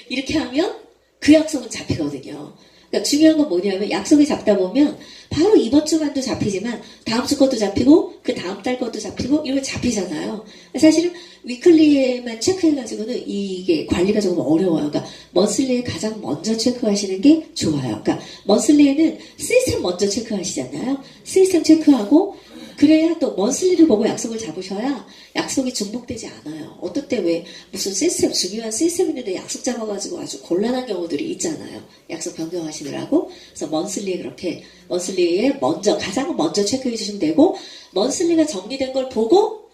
S1: 이렇게 하면 그 약속은 잡히거든요. 그러니까 중요한 건 뭐냐면 약속을 잡다 보면 바로 이번 주만도 잡히지만 다음 주 것도 잡히고 그 다음 달 것도 잡히고 이런 거 잡히잖아요. 사실은 위클리에만 체크해가지고는 이게 관리가 조금 어려워요. 그러니까 먼슬리에 가장 먼저 체크하시는 게 좋아요. 그러니까 먼슬리에는 시스템 먼저 체크하시잖아요. 시스템 체크하고 그래야 또 먼슬리를 보고 약속을 잡으셔야 약속이 중복되지 않아요. 어떨 때 왜 무슨 시스템, 중요한 시스템 있는데 약속 잡아가지고 아주 곤란한 경우들이 있잖아요. 약속 변경하시느라고. 그래서 먼슬리에 그렇게, 먼슬리에 가장 먼저 체크해 주시면 되고, 먼슬리가 정리된 걸 보고,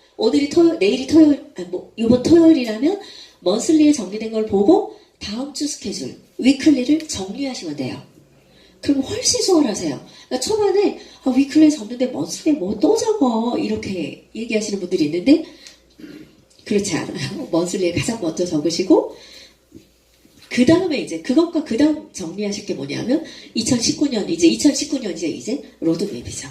S1: 내일이 토요일, 이번 토요일이라면, 먼슬리에 정리된 걸 보고, 다음 주 스케줄, 위클리를 정리하시면 돼요. 그럼 훨씬 수월하세요. 그러니까 초반에 위클리에 적는데 먼슬리에 뭐 또 적어 이렇게 얘기하시는 분들이 있는데 그렇지 않아요. 먼슬리에 가장 먼저 적으시고 그 다음에 이제 그것과 그 다음 정리하실 게 뭐냐면 2019년 이제 로드맵이죠.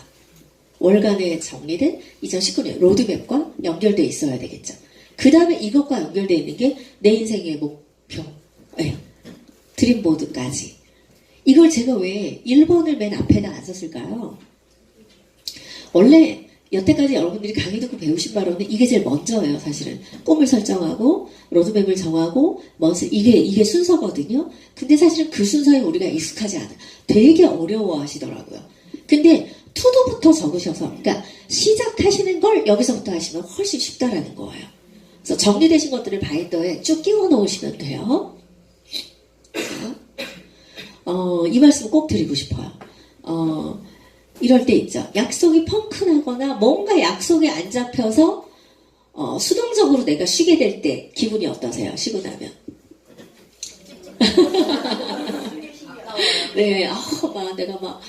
S1: 월간에 정리된 2019년 로드맵과 연결되어 있어야 되겠죠. 그 다음에 이것과 연결되어 있는 게 내 인생의 목표, 네. 드림보드까지. 이걸 제가 왜 1번을 맨 앞에다 안 썼을까요? 원래 여태까지 여러분들이 강의 듣고 배우신 바로는 이게 제일 먼저예요, 사실은. 꿈을 설정하고, 로드맵을 정하고, 이게 순서거든요. 근데 사실은 그 순서에 우리가 익숙하지 않아요. 되게 어려워 하시더라고요. 근데 투도부터 적으셔서, 그러니까 시작하시는 걸 여기서부터 하시면 훨씬 쉽다라는 거예요. 그래서 정리되신 것들을 바이더에 쭉 끼워 놓으시면 돼요. 이 말씀 꼭 드리고 싶어요. 이럴 때 있죠. 약속이 펑크나거나 뭔가 약속이 안 잡혀서 수동적으로 내가 쉬게 될 때 기분이 어떠세요? 쉬고 나면. 네, 내가 막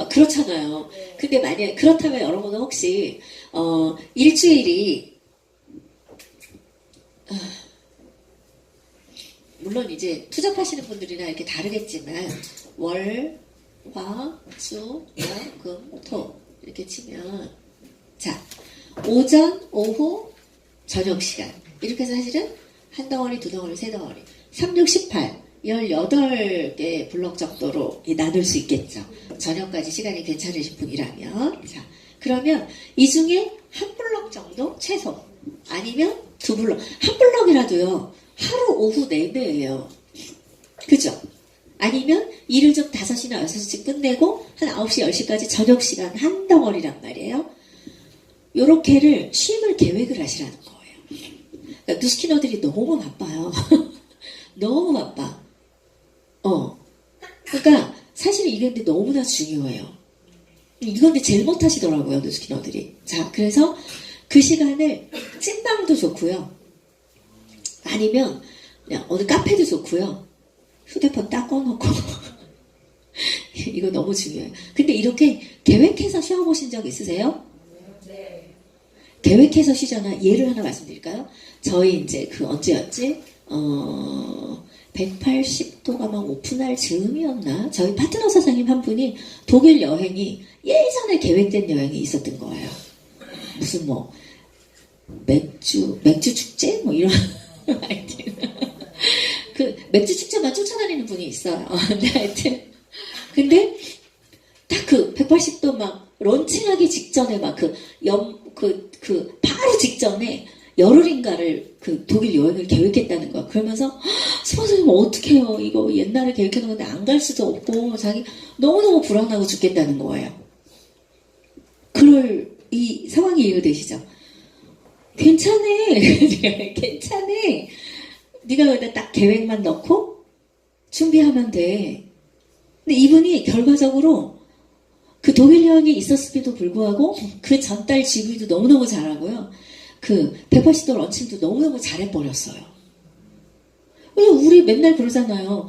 S1: 그렇잖아요. 근데 만약에 그렇다면 여러분은 혹시 일주일이 물론 이제 투잡하시는 분들이나 이렇게 다르겠지만 월, 화, 수, 목, 금, 토 이렇게 치면 자 오전, 오후, 저녁 시간 이렇게 해서 사실은 한 덩어리, 두 덩어리, 세 덩어리 3, 6, 18 18개 블럭 정도로 나눌 수 있겠죠. 저녁까지 시간이 괜찮으신 분이라면 자 그러면 이 중에 한 블럭 정도 최소 아니면 두 블럭 한 블럭이라도요 하루 오후 4배예요. 그죠? 아니면 일을 좀 5시나 6시쯤 끝내고 한 9시, 10시까지 저녁 시간 한 덩어리란 말이에요. 요렇게를 쉼을 계획을 하시라는 거예요. 그러니까 누스키너들이 너무 바빠요. 너무 바빠. 그러니까 사실은 이게 근데 너무나 중요해요. 이건데 제일 못하시더라고요, 누스키너들이. 자, 그래서 그 시간을 찐방도 좋고요. 아니면 그냥 어느 카페도 좋고요. 휴대폰 딱 꺼놓고 이거 너무 중요해요. 근데 이렇게 계획해서 쉬어보신 적 있으세요? 네. 계획해서 쉬잖아. 예를 하나 말씀드릴까요? 저희 이제 언제였지? 180도가 막 오픈할 즈음이었나? 저희 파트너 사장님 한 분이 독일 여행이 예전에 계획된 여행이 있었던 거예요. 무슨 맥주 축제? 이런 하여튼 그 맥주 축제만 쫓아다니는 분이 있어요. 근데 하여튼 근데 딱 그 180도 막 런칭하기 직전에 막 바로 직전에 열흘인가를 그 독일 여행을 계획했다는 거야. 그러면서 스폰서님 어떡해요? 이거 옛날에 계획해놓은 건데 안 갈 수도 없고 자기 너무너무 불안하고 죽겠다는 거예요. 그럴 이 상황이 이해되시죠? 괜찮아. 괜찮아. 네가 여기다 딱 계획만 넣고 준비하면 돼. 근데 이분이 결과적으로 그 독일 여행이 있었음에도 불구하고 그 전달 GV도 너무너무 잘하고요. 그 180도 런칭도 너무너무 잘해버렸어요. 우리 맨날 그러잖아요.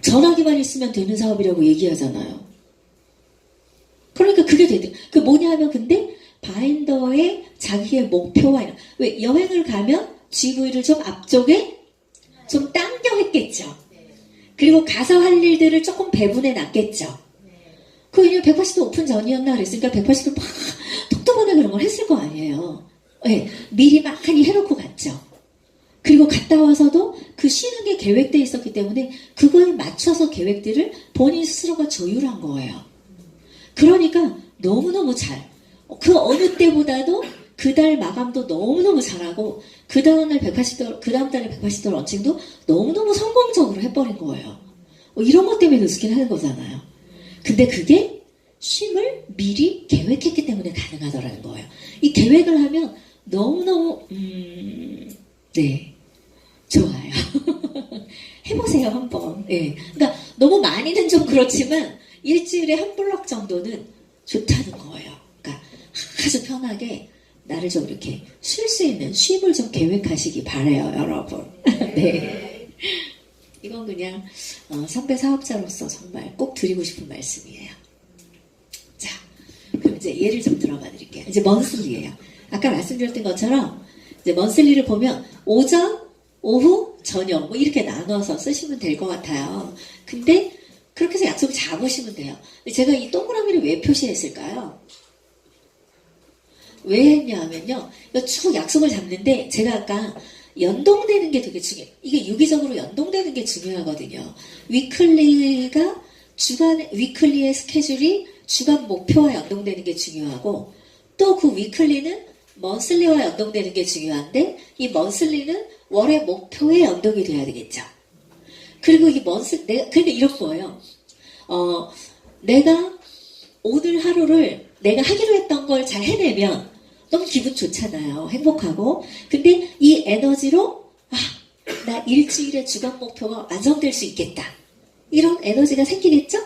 S1: 전화기만 있으면 되는 사업이라고 얘기하잖아요. 그러니까 그게 되대. 그 뭐냐 하면 근데 바인더의 자기의 목표와 왜 여행을 가면 GV를 좀 앞쪽에 좀 당겨 했겠죠. 그리고 가서 할 일들을 조금 배분해 놨겠죠. 그 왜냐면 180도 오픈 전이었나 그랬으니까 180도 막 톡톡하게 그런 걸 했을 거 아니에요. 네, 미리 막 하니 해놓고 갔죠. 그리고 갔다 와서도 그 쉬는 게 계획돼 있었기 때문에 그거에 맞춰서 계획들을 본인 스스로가 조율한 거예요. 그러니까 너무너무 그 어느 때보다도 그 달 마감도 너무너무 잘하고 그 다음 달에 180도 런칭도 너무너무 성공적으로 해버린 거예요. 이런 것 때문에 노스킨 하는 거잖아요. 근데 그게 쉼을 미리 계획했기 때문에 가능하더라는 거예요. 이 계획을 하면 너무너무 네, 좋아요. 해보세요 한번. 네. 그러니까 너무 많이는 좀 그렇지만 일주일에 한 블럭 정도는 좋다는 거예요. 그러니까 아주 편하게 나를 좀 이렇게 쉴 수 있는 쉼을 좀 계획하시기 바래요, 여러분. 네. 이건 그냥 선배 사업자로서 정말 꼭 드리고 싶은 말씀이에요. 자, 그럼 이제 예를 좀 들어봐 드릴게요. 이제 먼슬리예요. 아까 말씀드렸던 것처럼 이제 먼슬리를 보면 오전, 오후, 저녁 뭐 이렇게 나눠서 쓰시면 될 것 같아요. 근데 그렇게 해서 약속을 잡으시면 돼요. 근데 제가 이 동그라미를 왜 표시했을까요? 왜 했냐 하면요. 이거 쭉 약속을 잡는데 제가 아까 연동되는 게 되게 중요해요. 이게 유기적으로 연동되는 게 중요하거든요. 위클리의 스케줄이 주간 목표와 연동되는 게 중요하고 또 그 위클리는 먼슬리와 연동되는 게 중요한데 이 먼슬리는 월의 목표에 연동이 돼야 되겠죠. 그리고 이 그러니까 이런 거예요. 내가 오늘 하루를 내가 하기로 했던 걸 잘 해내면 너무 기분 좋잖아요. 행복하고. 근데 이 에너지로 나 일주일의 주간 목표가 완성될 수 있겠다. 이런 에너지가 생기겠죠?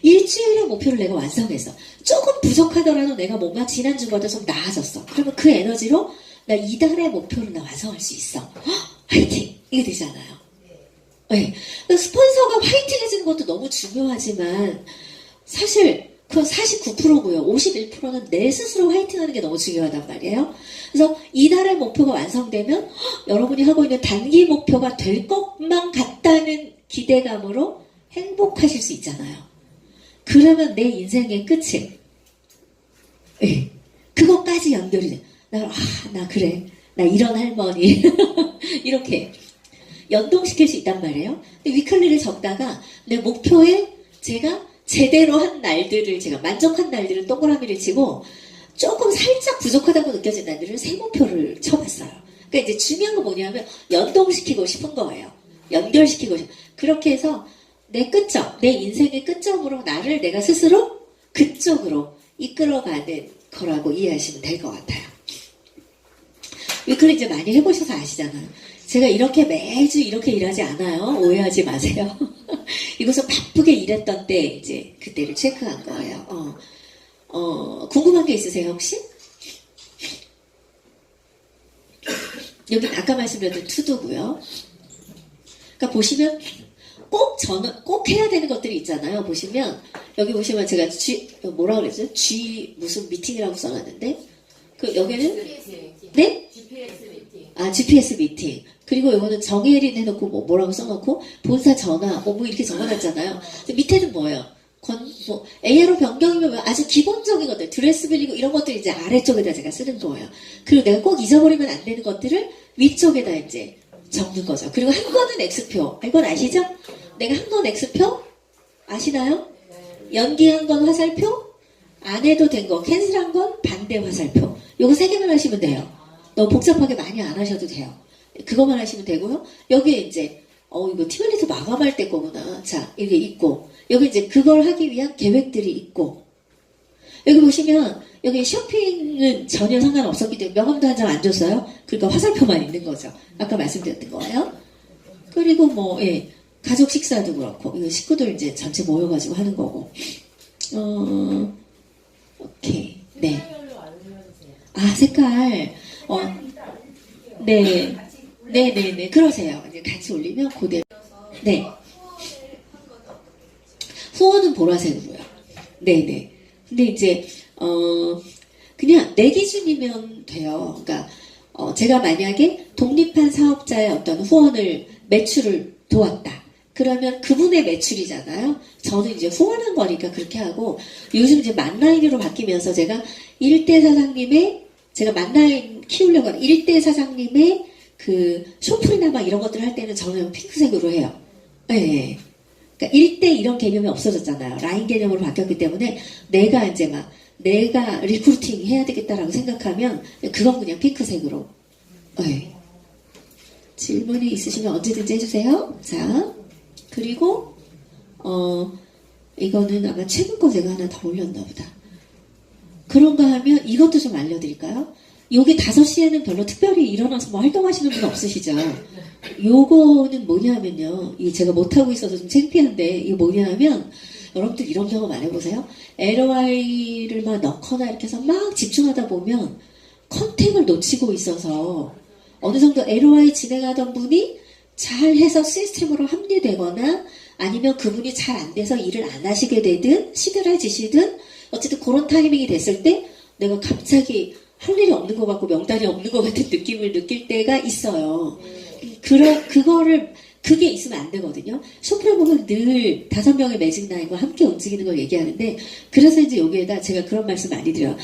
S1: 일주일의 목표를 내가 완성했어. 조금 부족하더라도 내가 뭔가 지난주보다 좀 나아졌어. 그러면 그 에너지로 나 이달의 목표를 나 완성할 수 있어. 화이팅! 이게 되잖아요. 네. 스폰서가 화이팅 해주는 것도 너무 중요하지만 사실 그건 49%고요. 51%는 내 스스로 화이팅하는 게 너무 중요하단 말이에요. 그래서 이달의 목표가 완성되면 여러분이 하고 있는 단기 목표가 될 것만 같다는 기대감으로 행복하실 수 있잖아요. 그러면 내 인생의 끝이 네. 그것까지 연결이 돼. 나 그래. 나 이런 할머니. 이렇게 연동시킬 수 있단 말이에요. 근데 위클리를 적다가 내 목표에 제가 제대로 한 날들을 제가 만족한 날들은 동그라미를 치고 조금 살짝 부족하다고 느껴진 날들은 세 목표를 쳐봤어요. 그러니까 이제 중요한 건 뭐냐면 연동시키고 싶은 거예요. 연결시키고 싶은. 그렇게 해서 내 끝점, 내 인생의 끝점으로 나를 내가 스스로 그쪽으로 이끌어가는 거라고 이해하시면 될 것 같아요. 위클리 이제 많이 해보셔서 아시잖아요. 제가 이렇게 매주 이렇게 일하지 않아요. 오해하지 마세요. 이것은 바쁘게 일했던 때 이제 그때를 체크한 거예요. 궁금한 게 있으세요 혹시? 여기 아까 말씀드렸던 투두고요. 그러니까 보시면 꼭 해야 되는 것들이 있잖아요. 보시면 여기 보시면 제가 뭐라 그랬죠? 무슨 미팅이라고 써놨는데 그 여기는 네? GPS 미팅. 그리고 이거는 정혜린 해놓고 뭐라고 써놓고 본사 전화 뭐 이렇게 적어놨잖아요. 밑에는 뭐예요? AR로 변경이면 아주 기본적인 것들 드레스 빌리고 이런 것들 이제 아래쪽에다 제가 쓰는 거예요. 그리고 내가 꼭 잊어버리면 안 되는 것들을 위쪽에다 이제 적는 거죠. 그리고 한 건은 X표. 이건 아시죠? 내가 한 건 X표? 아시나요? 연기한 건 화살표? 안 해도 된 거 캔슬한 건 반대 화살표. 요거 세 개만 하시면 돼요. 너무 복잡하게 많이 안 하셔도 돼요. 그것만 하시면 되고요. 여기에 이제 이거 티벨리트 마감할 때 거구나. 자, 이게 있고 여기 이제 그걸 하기 위한 계획들이 있고 여기 보시면 여기 쇼핑은 전혀 상관없었기 때문에 명함도 한 장 안 줬어요. 그러니까 화살표만 있는 거죠. 아까 말씀드렸던 거예요. 그리고 뭐 예, 가족 식사도 그렇고 이거 식구들 이제 전체 모여가지고 하는 거고. 오케이. 네. 아 색깔. 네. 네네네. 그러세요. 이제 같이 올리면 그대로. 네. 후원은 보라색으로요. 네네. 근데 이제 그냥 내 기준이면 돼요. 그러니까 제가 만약에 독립한 사업자의 어떤 후원을 매출을 도왔다. 그러면 그분의 매출이잖아요. 저는 이제 후원한 거니까 그렇게 하고 요즘 이제 만나인으로 바뀌면서 제가 일대 사장님의 제가 만나인 키우려고 하는 일대 사장님의 그 쇼플이나 막 이런 것들 할 때는 저는 핑크색으로 해요. 네. 그러니까 1대 이런 개념이 없어졌잖아요. 라인 개념으로 바뀌었기 때문에 내가 이제 막 내가 리크루팅 해야 되겠다라고 생각하면 그건 그냥 핑크색으로. 네. 질문이 있으시면 언제든지 해주세요. 자, 그리고 이거는 아마 최근 거 제가 하나 더 올렸나 보다. 그런가 하면 이것도 좀 알려드릴까요? 요게 5시에는 별로 특별히 일어나서 뭐 활동하시는 분 없으시죠? 요거는 뭐냐면요. 이 제가 못하고 있어서 좀 창피한데 이거 뭐냐면 여러분들 이런 경험 안 해보세요? LOI를 막 넣거나 이렇게 해서 막 집중하다 보면 컨택을 놓치고 있어서 어느 정도 LOI 진행하던 분이 잘해서 시스템으로 합류되거나 아니면 그분이 잘 안 돼서 일을 안 하시게 되든 시들해지시든 어쨌든 그런 타이밍이 됐을 때 내가 갑자기 할 일이 없는 것 같고 명단이 없는 것 같은 느낌을 느낄 때가 있어요. 그게 있으면 안 되거든요. 쇼프라 보면 늘 5명의 매직 라인과 함께 움직이는 걸 얘기하는데 그래서 이제 여기에다 제가 그런 말씀 많이 드려요.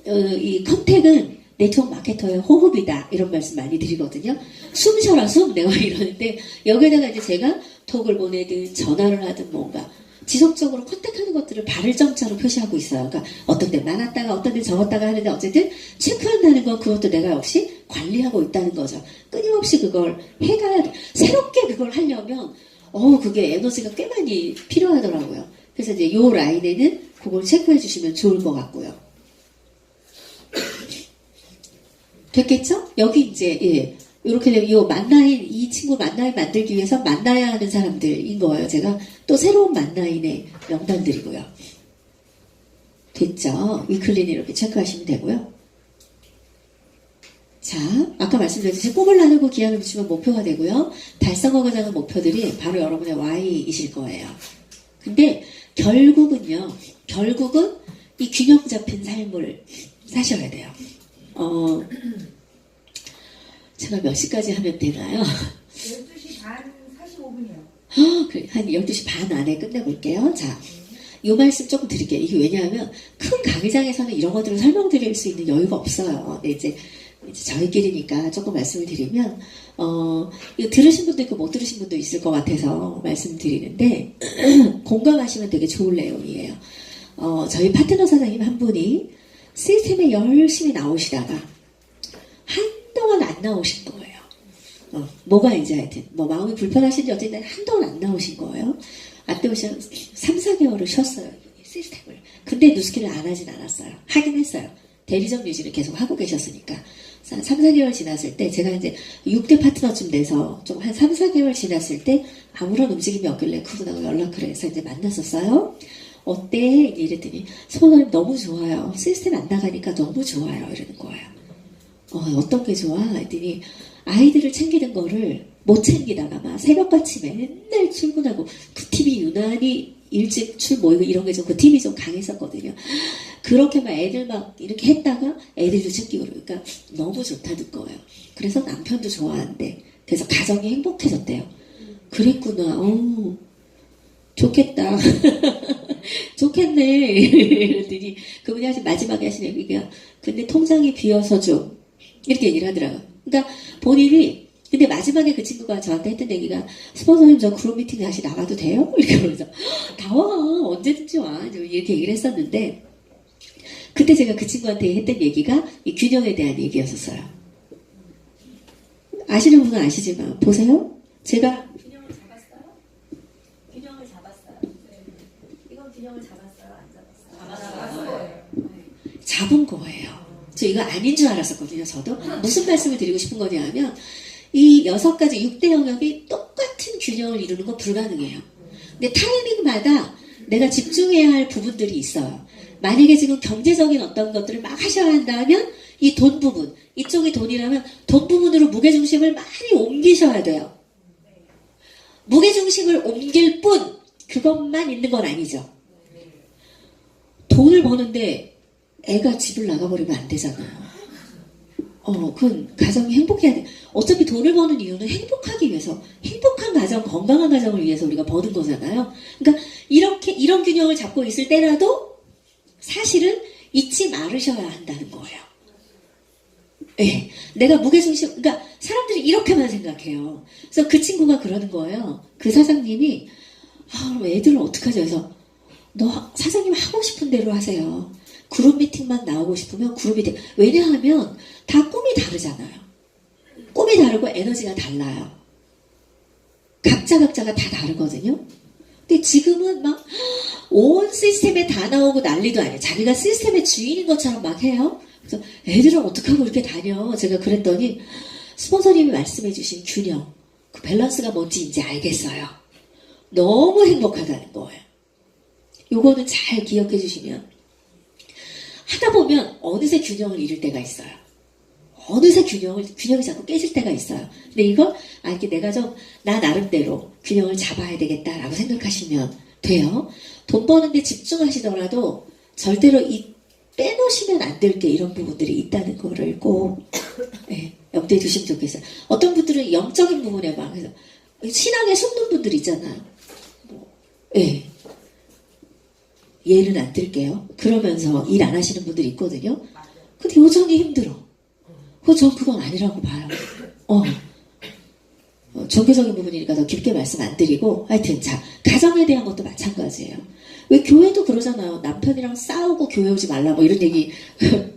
S1: 이 컨택은 네트워크 마케터의 호흡이다 이런 말씀 많이 드리거든요. 숨 쉬어라 숨 내가 이러는데 여기에다가 이제 제가 톡을 보내든 전화를 하든 뭔가 지속적으로 컨택하는 것들을 발을 점자로 표시하고 있어요. 그러니까 어떤 때 많았다가 어떤 때 적었다가 하는데 어쨌든 체크한다는 건 그것도 내가 역시 관리하고 있다는 거죠. 끊임없이 그걸 해가야 돼. 새롭게 그걸 하려면 그게 에너지가 꽤 많이 필요하더라고요. 그래서 이제 요 라인에는 그걸 체크해 주시면 좋을 것 같고요. 됐겠죠? 여기 이제 예. 이렇게 되면 이 친구 만나인 만들기 위해서 만나야 하는 사람들인 거예요. 제가 또 새로운 만나인의 명단들이고요. 됐죠? 위클리는 이렇게 체크하시면 되고요. 자, 아까 말씀드렸듯이 꿈을 나누고 기한을 붙이면 목표가 되고요. 달성하고자 하는 목표들이 바로 여러분의 Y이실 거예요. 근데 결국은 이 균형 잡힌 삶을 사셔야 돼요. 제가 몇 시까지 하면 되나요?
S2: 12시 반 45분이요.
S1: 그래, 한 12시 반 안에 끝내볼게요. 자, 이 말씀 조금 드릴게요. 이게 왜냐하면 큰 강의장에서는 이런 것들을 설명드릴 수 있는 여유가 없어요. 근데 이제 저희끼리니까 조금 말씀을 드리면, 이거 들으신 분도 있고 못 들으신 분도 있을 것 같아서 말씀드리는데, 공감하시면 되게 좋은 내용이에요. 저희 파트너 사장님 한 분이 시스템에 열심히 나오시다가, 한동안 안 나오신 거예요. 뭐가 이제 하여튼 뭐 마음이 불편하신지 어쨌든 한동안 안 나오신 거예요. 안 나오시면 3, 4개월을 쉬었어요. 시스템을. 근데 누스키를 안 하진 않았어요. 하긴 했어요. 대리점 유지를 계속 하고 계셨으니까. 3, 4개월 지났을 때 제가 이제 6대 파트너쯤 돼서 좀 한 3, 4개월 지났을 때 아무런 움직임이 없길래 그분하고 연락을 해서 이제 만났었어요. 어때? 이랬더니 소원님 너무 좋아요. 시스템 안 나가니까 너무 좋아요. 이러는 거예요. 어떤 게 좋아? 했더니 아이들을 챙기는 거를 못 챙기다가 막 새벽같이 맨날 출근하고 그 팀이 유난히 일찍 모이고 이런 게 좀 그 팀이 좀 강했었거든요. 그렇게 막 애들 막 이렇게 했다가 애들도 챙기고 그러니까 너무 좋다는 거예요. 그래서 남편도 좋아한대. 그래서 가정이 행복해졌대요. 그랬구나. 좋겠다. 좋겠네. 이랬더니 그분이 마지막에 하신 얘기가 근데 통장이 비어서 좀 이렇게 얘기를 하더라고요. 그러니까 본인이 근데 마지막에 그 친구가 저한테 했던 얘기가 스폰서님 저 그룹 미팅에 다시 나가도 돼요? 이렇게 그러면서 나와 언제든지 와 이렇게 얘기를 했었는데 그때 제가 그 친구한테 했던 얘기가 이 균형에 대한 얘기였었어요. 아시는 분은 아시지만 보세요. 제가 균형을 잡았어요? 균형을 잡았어요. 네. 이건 균형을 잡았어요? 안 잡았어요? 잡았어요. 잡은 거예요. 저 이거 아닌 줄 알았었거든요, 저도. 무슨 말씀을 드리고 싶은 거냐 하면, 이 6가지 6대 영역이 똑같은 균형을 이루는 건 불가능해요. 근데 타이밍마다 내가 집중해야 할 부분들이 있어요. 만약에 지금 경제적인 어떤 것들을 막 하셔야 한다면, 이 돈 부분, 이쪽이 돈이라면 돈 부분으로 무게중심을 많이 옮기셔야 돼요. 무게중심을 옮길 뿐, 그것만 있는 건 아니죠. 돈을 버는데 애가 집을 나가버리면 안 되잖아요. 그건 가정이 행복해야 돼. 어차피 돈을 버는 이유는 행복하기 위해서, 행복한 가정, 건강한 가정을 위해서 우리가 버는 거잖아요. 그러니까 이런 균형을 잡고 있을 때라도 사실은 잊지 말으셔야 한다는 거예요. 네, 내가 무게중심, 그러니까 사람들이 이렇게만 생각해요. 그래서 그 친구가 그러는 거예요. 그 사장님이, 그럼 애들은 어떡하죠? 그래서 너 사장님 하고 싶은 대로 하세요. 그룹 미팅만 나오고 싶으면 그룹 미팅. 왜냐하면 다 꿈이 다르잖아요. 꿈이 다르고 에너지가 달라요. 각자가 다 다르거든요. 근데 지금은 막 온 시스템에 다 나오고 난리도 아니에요. 자기가 시스템의 주인인 것처럼 막 해요. 그래서 애들은 어떡하고 이렇게 다녀. 제가 그랬더니 스폰서님이 말씀해 주신 균형, 그 밸런스가 뭔지 이제 알겠어요. 너무 행복하다는 거예요. 요거는 잘 기억해 주시면 하다 보면 어느새 균형을 잃을 때가 있어요. 어느새 균형이 자꾸 깨질 때가 있어요. 근데 이걸 이렇게 내가 좀 나 나름대로 균형을 잡아야 되겠다라고 생각하시면 돼요. 돈 버는데 집중하시더라도 절대로 빼놓으시면 안 될 게 이런 부분들이 있다는 거를 꼭 염두에 두시면 좋겠어요. 어떤 분들은 영적인 부분에 막 해서 신앙에 숨는 분들 있잖아요. 예는 안 들게요. 그러면서 일 안 하시는 분들이 있거든요. 근데 여전히 힘들어. 전 그건 아니라고 봐요. 종교적인 부분이니까 더 깊게 말씀 안 드리고, 하여튼, 가정에 대한 것도 마찬가지예요. 왜 교회도 그러잖아요. 남편이랑 싸우고 교회 오지 말라, 뭐 이런 얘기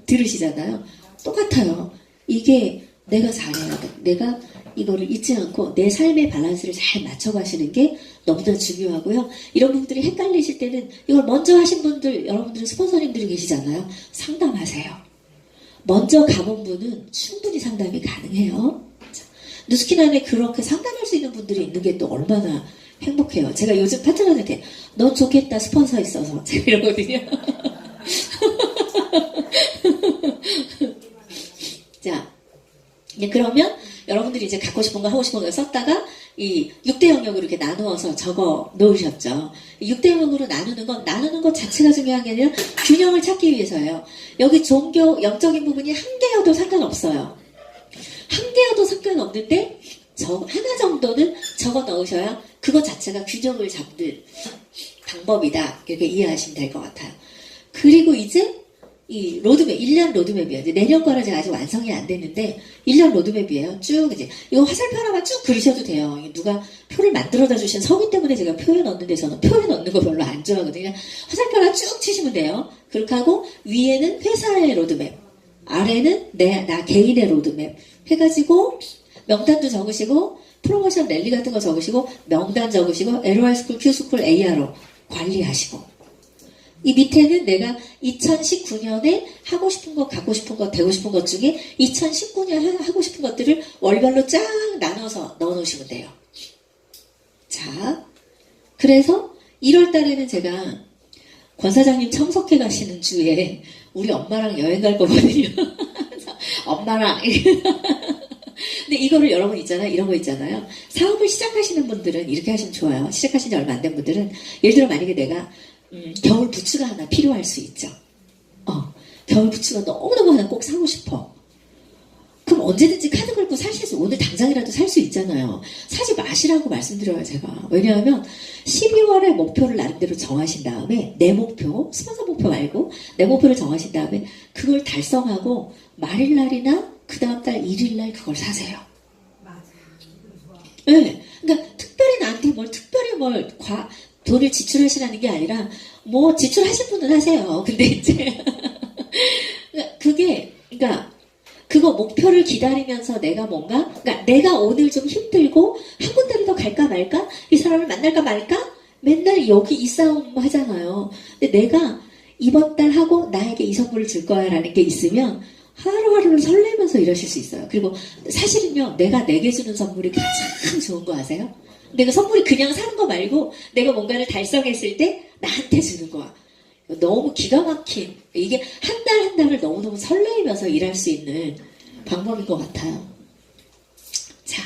S1: 들으시잖아요. 똑같아요. 이게 내가 잘해야 돼. 내가 이거를 잊지 않고 내 삶의 밸런스를 잘 맞춰가시는 게 너무나 중요하고요. 이런 부분들이 헷갈리실 때는 이걸 먼저 하신 분들, 여러분들은 스폰서님들이 계시잖아요. 상담하세요. 먼저 가본 분은 충분히 상담이 가능해요. 누스킨 안에 그렇게 상담할 수 있는 분들이 있는 게 또 얼마나 행복해요. 제가 요즘 파트너한테 넌 좋겠다 스폰서 있어서 제가 이러거든요. 자, 그러면 여러분들이 이제 갖고 싶은 거 하고 싶은 거 썼다가 이 6대 영역으로 이렇게 나누어서 적어 놓으셨죠. 6대 영역으로 나누는 것 자체가 중요한 게 아니라 균형을 찾기 위해서예요. 여기 종교, 영적인 부분이 한 개여도 상관없어요. 한 개여도 상관없는데 하나 정도는 적어 넣으셔야 그것 자체가 균형을 잡는 방법이다. 이렇게 이해하시면 될 것 같아요. 그리고 이제 이 로드맵, 1년 로드맵이에요. 이제 내년 거는 제가 아직 완성이 안 됐는데 1년 로드맵이에요. 쭉 이제 이거 화살표 하나만 쭉 그리셔도 돼요. 누가 표를 만들어다 주신 성인 때문에 제가 표에 넣는데 저는 표에 넣는 거 별로 안 좋아하거든요. 화살표 하나 쭉 치시면 돼요. 그렇게 하고 위에는 회사의 로드맵, 아래는 나 개인의 로드맵 해가지고 명단도 적으시고 프로모션 랠리 같은 거 적으시고 명단 적으시고 LOR스쿨, Q스쿨, ARO 관리하시고 이 밑에는 내가 2019년에 하고 싶은 것, 갖고 싶은 것, 되고 싶은 것 중에 2019년 하고 싶은 것들을 월별로 쫙 나눠서 넣어 놓으시면 돼요. 자, 그래서 1월 달에는 제가 권 사장님 참석해 가시는 주에 우리 엄마랑 여행 갈 거거든요. 엄마랑 근데 이거를 여러분 있잖아요. 이런 거 있잖아요. 사업을 시작하시는 분들은 이렇게 하시면 좋아요. 시작하신 지 얼마 안 된 분들은 예를 들어 만약에 내가 겨울 부츠가 하나 필요할 수 있죠. 겨울 부츠가 너무너무 하나 꼭 사고 싶어. 그럼 언제든지 카드 걸고 살 수 있어. 오늘 당장이라도 살 수 있잖아요. 사지 마시라고 말씀드려요, 제가. 왜냐하면 12월에 목표를 나름대로 정하신 다음에 내 목표, 스폰서 목표 말고 내 목표를 정하신 다음에 그걸 달성하고 말일날이나 그 다음 달 1일날 그걸 사세요.
S2: 맞아.
S1: 네. 그러니까 특별히 나한테 특별히 돈을 지출하시라는 게 아니라 지출하실 분은 하세요. 근데 이제 그거 목표를 기다리면서 내가 내가 오늘 좀 힘들고 한 군데를 더 갈까 말까? 이 사람을 만날까 말까? 맨날 여기 이 싸움 하잖아요. 근데 내가 이번 달 하고 나에게 이 선물을 줄 거야 라는 게 있으면 하루하루를 설레면서 일하실 수 있어요. 그리고 사실은요, 내가 내게 주는 선물이 가장 좋은 거 아세요? 내가 선물이 그냥 사는 거 말고 내가 뭔가를 달성했을 때 나한테 주는 거야. 너무 기가 막힌, 이게 한 달 한 달을 너무너무 설레면서 일할 수 있는 방법인 것 같아요. 자,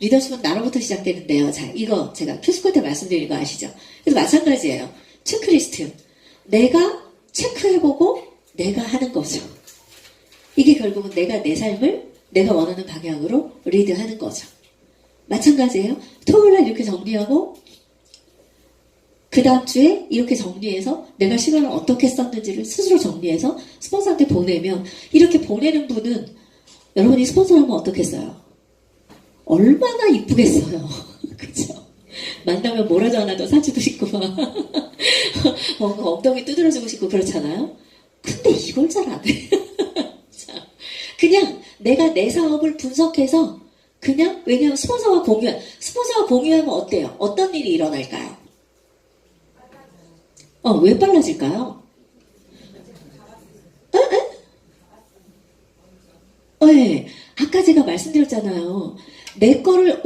S1: 리더십은 나로부터 시작되는데요. 자, 이거 제가 큐스코 때 말씀드린 거 아시죠? 그래서 마찬가지예요. 체크리스트. 내가 체크해보고 내가 하는 거죠. 이게 결국은 내가 내 삶을 내가 원하는 방향으로 리드하는 거죠. 마찬가지예요. 토요일날 이렇게 정리하고 그 다음 주에 이렇게 정리해서 내가 시간을 어떻게 썼는지를 스스로 정리해서 스폰서한테 보내면, 이렇게 보내는 분은 여러분이 스폰서라면 어떻겠어요? 얼마나 이쁘겠어요. 그죠? 만나면 뭐라도 하나 더 사주고 싶고 막 엉덩이 두드려주고 싶고 그렇잖아요. 근데 이걸 잘 안 해. 자, 그냥 내가 내 사업을 분석해서 그냥, 왜냐면 스폰서와 공유하면 어때요? 어떤 일이 일어날까요? 왜 빨라질까요? 네, 아까 제가 말씀드렸잖아요. 내 거를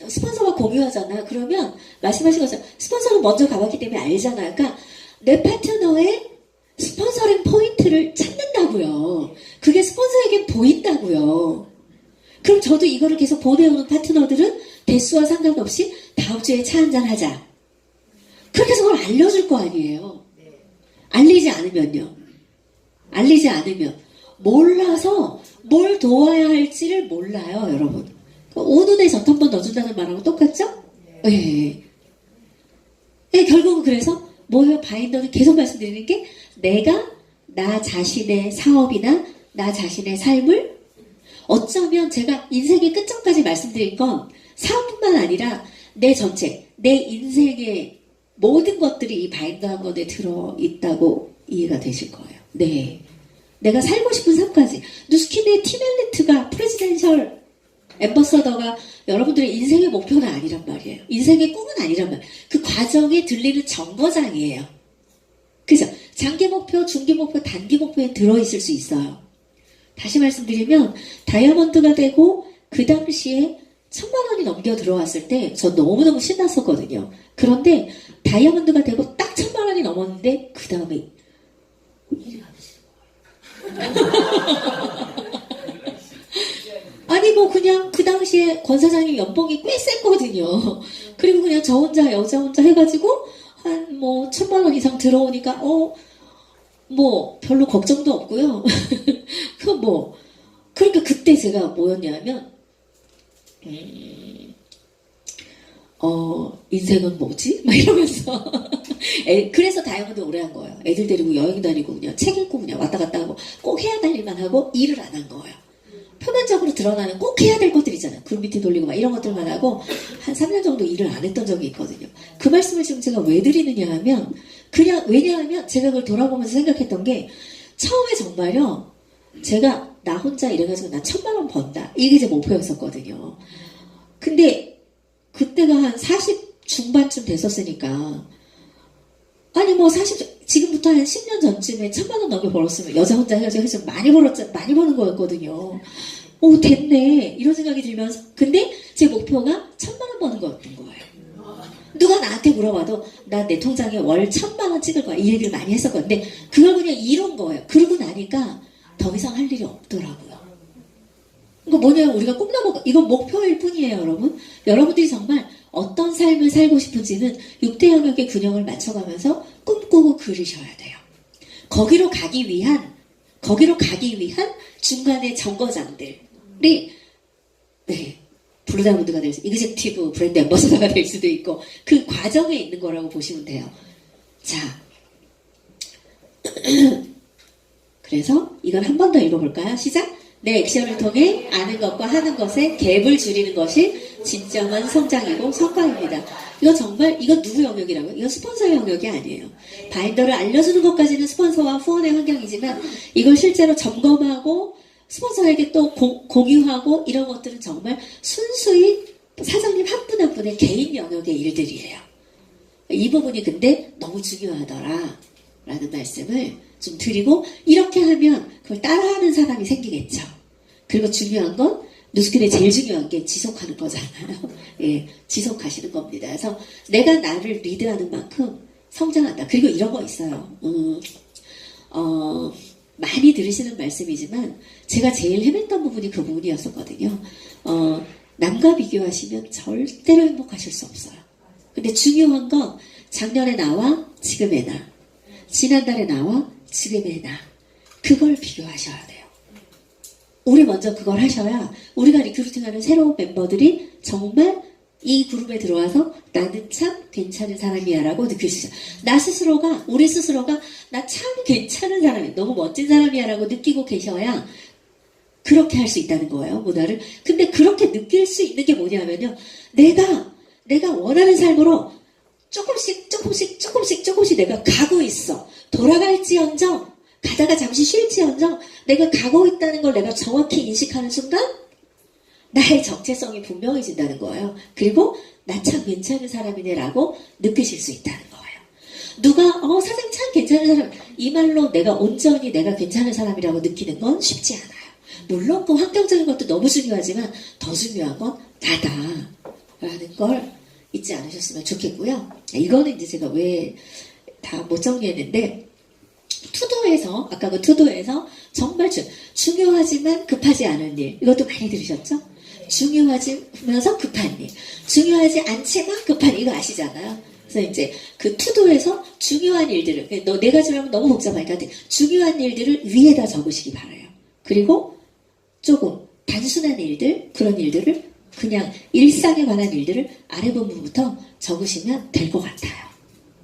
S1: 스폰서와 공유하잖아. 그러면, 말씀하신 것처럼, 스폰서는 먼저 가봤기 때문에 알잖아요. 그러니까, 내 파트너의 스폰서링 포인트를 찾는다고요. 그게 스폰서에겐 보인다고요. 그럼 저도 이거를 계속 보내오는 파트너들은 대수와 상관없이 다음 주에 차 한잔 하자. 그렇게 해서 그걸 알려줄 거 아니에요. 알리지 않으면요. 알리지 않으면 몰라서 뭘 도와야 할지를 몰라요, 여러분. 오눈에 젖 한 번 넣어준다는 말하고 똑같죠? 네. 네, 결국은 그래서 뭐예요? 바인더는 계속 말씀드리는 게, 내가 나 자신의 사업이나 나 자신의 삶을, 어쩌면 제가 인생의 끝점까지 말씀드린 건 사업뿐만 아니라 내 전체, 내 인생의 모든 것들이 이 바인더 한 권에 들어있다고 이해가 되실 거예요. 네. 내가 살고 싶은 삶까지. 누스킨의 팀 엘리트가 프레지덴셜 앰버서더가 여러분들의 인생의 목표는 아니란 말이에요. 인생의 꿈은 아니란 말이에요. 그 과정에 들리는 정거장이에요. 그죠? 장기 목표, 중기 목표, 단기 목표에 들어있을 수 있어요. 다시 말씀드리면 다이아몬드가 되고 그 당시에 1,000만 원이 넘겨 들어왔을 때 전 너무너무 신났었거든요. 그런데 다이아몬드가 되고 딱 1,000만 원이 넘었는데 그 다음에 일이 안 되시는 거예요. 아니 뭐 그냥 그 당시에 권 사장님 연봉이 꽤 셌거든요. 그리고 그냥 저 혼자 여자 혼자 해가지고 한 뭐 1,000만 원 이상 들어오니까 뭐 별로 걱정도 없고요. 그러니까 그때 제가 뭐였냐면 인생은 뭐지? 막 이러면서 그래서 다이아몬드 오래 한 거예요. 애들 데리고 여행 다니고 그냥 책 읽고 그냥 왔다 갔다 하고 꼭 해야 될 일만 하고 일을 안 한 거예요. 표면적으로 드러나는 꼭 해야 될 것들 있잖아요. 그룹 미팅 돌리고 막 이런 것들만 하고 한 3년 정도 일을 안 했던 적이 있거든요. 그 말씀을 지금 제가 왜 드리느냐 하면, 왜냐하면 제가 그걸 돌아보면서 생각했던 게, 처음에 정말요, 제가 나 혼자 이래가지고 나 1,000만 원 번다, 이게 제 목표였었거든요. 근데 그때가 한 40 중반쯤 됐었으니까, 아니 뭐 지금부터 한 10년 전쯤에 1,000만 원 넘게 벌었으면, 여자 혼자 해가지고 많이 버는 거였거든요. 됐네 이런 생각이 들면서, 근데 제 목표가 1,000만 원 버는 거였던 거예요. 누가 나한테 물어봐도 나 내 통장에 월 1,000만 원 찍을 거야, 이 얘기를 많이 했었거든요. 근데 그걸 그냥 이룬 거예요. 그러고 나니까 더 이상 할 일이 없더라고요. 그러니까 뭐냐면 우리가 꿈나무, 이건 목표일 뿐이에요, 여러분. 여러분들이 정말 어떤 삶을 살고 싶은지는 6대 영역의 균형을 맞춰가면서 꿈꾸고 그리셔야 돼요. 거기로 가기 위한 중간의 정거장들이, 네, 블루다이아몬드가 될 수, 이그젝티브 브랜드 앰버서더가 될 수도 있고, 그 과정에 있는 거라고 보시면 돼요. 자, 그래서 이걸 한 번 더 읽어볼까요? 시작! 내 액션을 통해 아는 것과 하는 것의 갭을 줄이는 것이 진정한 성장이고 성과입니다. 이건 누구 영역이라고요? 이건 스폰서의 영역이 아니에요. 바인더를 알려주는 것까지는 스폰서와 후원의 환경이지만, 이걸 실제로 점검하고 스폰서에게 또 공유하고 이런 것들은 정말 순수히 사장님 한 분 한 분의 개인 영역의 일들이에요. 이 부분이 근데 너무 중요하더라. 라는 말씀을 좀 드리고, 이렇게 하면 그걸 따라하는 사람이 생기겠죠. 그리고 중요한 건, 누스킬의 제일 중요한 게 지속하는 거잖아요. 예, 지속하시는 겁니다. 그래서 내가 나를 리드하는 만큼 성장한다. 그리고 이런 거 있어요. 많이 들으시는 말씀이지만 제가 제일 헤맸던 부분이 그 부분이었었거든요. 남과 비교하시면 절대로 행복하실 수 없어요. 근데 중요한 건 작년의 나와 지금의 나, 지난달의 나와 지금의 나, 그걸 비교하셔야 돼요. 우리 먼저 그걸 하셔야 우리가 리크루팅하는 새로운 멤버들이 정말 이 그룹에 들어와서 나는 참 괜찮은 사람이야 라고 느낄 수 있어요. 나 스스로가, 우리 스스로가 나 참 괜찮은 사람이야, 너무 멋진 사람이야 라고 느끼고 계셔야 그렇게 할 수 있다는 거예요, 문화를. 근데 그렇게 느낄 수 있는 게 뭐냐면요, 내가 원하는 삶으로 조금씩 내가 가고 있어. 돌아갈지언정, 가다가 잠시 쉴지언정 내가 가고 있다는 걸 내가 정확히 인식하는 순간 나의 정체성이 분명해진다는 거예요. 그리고 나 참 괜찮은 사람이네 라고 느끼실 수 있다는 거예요. 누가 사장님 참 괜찮은 사람, 이 말로 내가 온전히 내가 괜찮은 사람이라고 느끼는 건 쉽지 않아요. 물론 그 환경적인 것도 너무 중요하지만 더 중요한 건 나다 라는 걸 잊지 않으셨으면 좋겠고요. 이거는 이제 제가 왜 다 못 정리했는데, 투도에서, 아까 그 투도에서 정말 중요하지만 급하지 않은 일, 이것도 많이 들으셨죠? 중요하면서 급한 일, 중요하지 않지만 급한 일, 이거 아시잖아요. 그래서 이제 그 투도에서 중요한 일들을, 네 가지로 하면 너무 복잡하니까 중요한 일들을 위에다 적으시기 바라요. 그리고 조금 단순한 일들, 그런 일들을 그냥 일상에 관한 일들을 아래 부분부터 적으시면 될 것 같아요.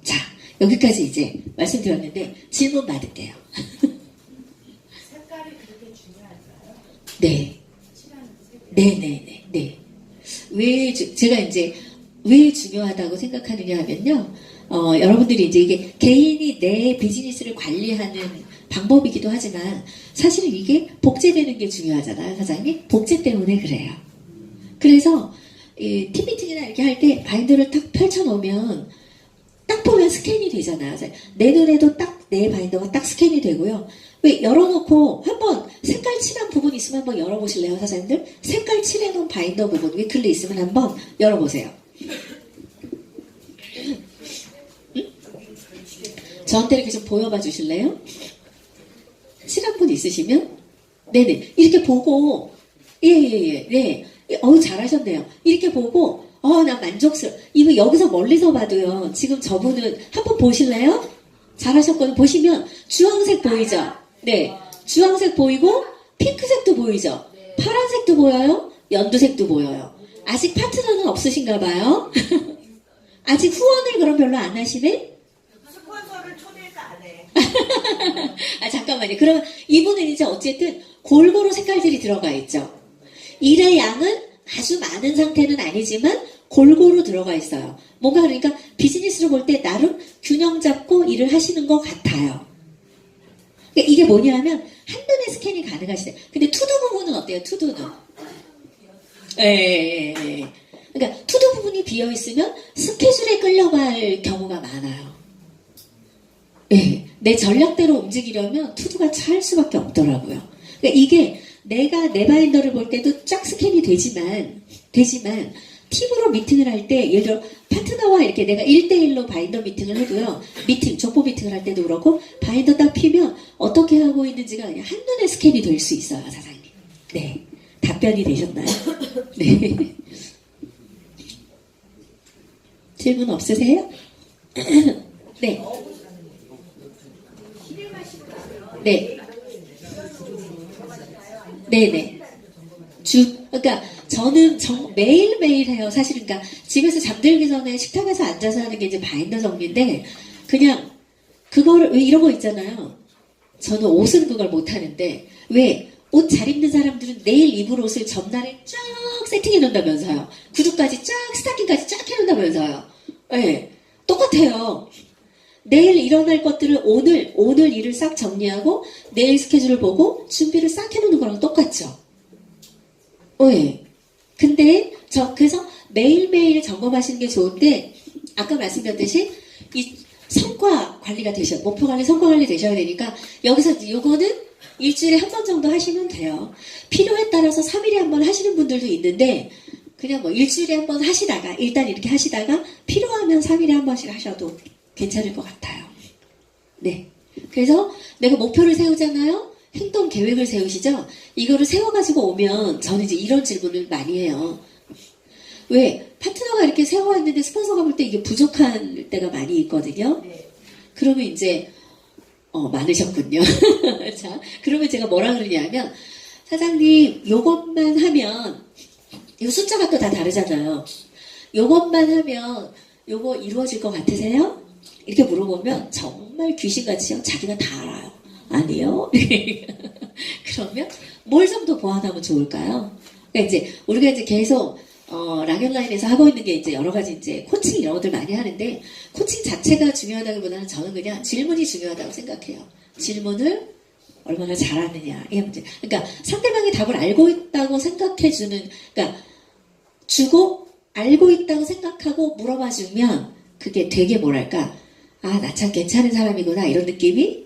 S1: 자, 여기까지 이제 말씀드렸는데 질문 받을게요.
S2: 색깔이 그렇게 중요할까요?
S1: 네.
S2: 칠하는 색깔.
S1: 네네네. 제가 이제 왜 중요하다고 생각하느냐 하면요. 여러분들이 이제 이게 개인이 내 비즈니스를 관리하는 방법이기도 하지만 사실은 이게 복제되는 게 중요하잖아요, 사장님. 복제 때문에 그래요. 그래서 팀 미팅이나 이렇게 할 때 바인더를 딱 펼쳐놓으면 딱 보면 스캔이 되잖아요. 내 눈에도 딱 내 바인더가 딱 스캔이 되고요. 왜 열어놓고 한번 색깔 칠한 부분 있으면 한번 열어보실래요, 사장님들? 색깔 칠해놓은 바인더 부분 위클리 있으면 한번 열어보세요. 저한테 이렇게 좀 보여봐 주실래요? 칠한 분 있으시면? 네네. 이렇게 보고, 네. 잘하셨네요. 이렇게 보고, 나 이거 여기서 멀리서 봐도요. 지금 저분은 한번 보실래요? 잘하셨거든요. 보시면 주황색 보이죠? 네. 주황색 보이고, 핑크색도 보이죠? 파란색도 보여요? 연두색도 보여요. 아직 파트너는 없으신가 봐요? 아직 후원을 그럼 별로 안 하시네?
S2: 스폰서를 초대해서 안 해.
S1: 잠깐만요. 그러면 이분은 이제 어쨌든 골고루 색깔들이 들어가 있죠. 일의 양은 아주 많은 상태는 아니지만 골고루 들어가 있어요. 뭔가 그러니까 비즈니스로 볼 때 나름 균형 잡고 일을 하시는 것 같아요. 그러니까 이게 뭐냐면 한눈에 스캔이 가능하시대요. 근데 투두 부분은 어때요? 투두는? 예. 그러니까 투두 부분이 비어 있으면 스케줄에 끌려갈 경우가 많아요. 네, 내 전략대로 움직이려면 투두가 찰 수밖에 없더라고요. 그러니까 이게 내가 내 바인더를 볼 때도 쫙 스캔이 되지만 팀으로 미팅을 할 때, 예를 들어 파트너와 이렇게 내가 1대1로 바인더 미팅을 해도요, 족보 미팅을 할 때도 그렇고 바인더 딱 피면 어떻게 하고 있는지가 그냥 한눈에 스캔이 될 수 있어요, 사장님. 네, 답변이 되셨나요? 네. 질문 없으세요? 네. 네. 네네. 그러니까 저는 매일매일 해요. 사실은 그러니까 집에서 잠들기 전에 식탁에서 앉아서 하는 게 이제 바인더 정리인데, 그냥 그거를, 왜 이런 거 있잖아요. 저는 옷은 그걸 못 하는데, 왜 옷 잘 입는 사람들은 내일 입을 옷을 전날에 쫙 세팅해 놓는다면서요. 구두까지 쫙, 스타킹까지 쫙 해놓는다면서요. 네, 똑같아요. 내일 일어날 것들을 오늘 일을 싹 정리하고 내일 스케줄을 보고 준비를 싹 해놓는 거랑 똑같죠. 네. 근데 그래서 매일매일 점검하시는 게 좋은데, 아까 말씀드렸듯이 성과 관리가 목표 관리, 성과 관리 되셔야 되니까, 여기서 이제 요거는 일주일에 한 번 정도 하시면 돼요. 필요에 따라서 3일에 한 번 하시는 분들도 있는데, 그냥 뭐 일주일에 한 번 하시다가, 일단 이렇게 하시다가, 필요하면 3일에 한 번씩 하셔도 괜찮을 것 같아요. 네. 그래서 내가 목표를 세우잖아요? 행동 계획을 세우시죠? 이거를 세워가지고 오면, 저는 이제 이런 질문을 많이 해요. 왜? 파트너가 이렇게 세워왔는데 스폰서가 볼 때 이게 부족한 때가 많이 있거든요.
S2: 네.
S1: 그러면 이제 많으셨군요. 자, 그러면 제가 뭐라 그러냐면 사장님 요것만 하면 이 숫자가 또 다 다르잖아요. 요것만 하면 요거 이루어질 것 같으세요? 이렇게 물어보면 정말 귀신같이요. 자기가 다 알아요. 아니요. 그러면 뭘 좀 더 보완하면 좋을까요? 그러니까 이제 우리가 이제 계속 락앤라인에서 하고 있는 게 이제 여러 가지 이제 코칭 이런 것들 많이 하는데 코칭 자체가 중요하다기보다는 저는 그냥 질문이 중요하다고 생각해요. 질문을 얼마나 잘하느냐 이게 문제. 그러니까 상대방이 답을 알고 있다고 생각해주는, 그러니까 주고 알고 있다고 생각하고 물어봐주면 그게 되게 뭐랄까, 아, 나 참 괜찮은 사람이구나 이런 느낌이.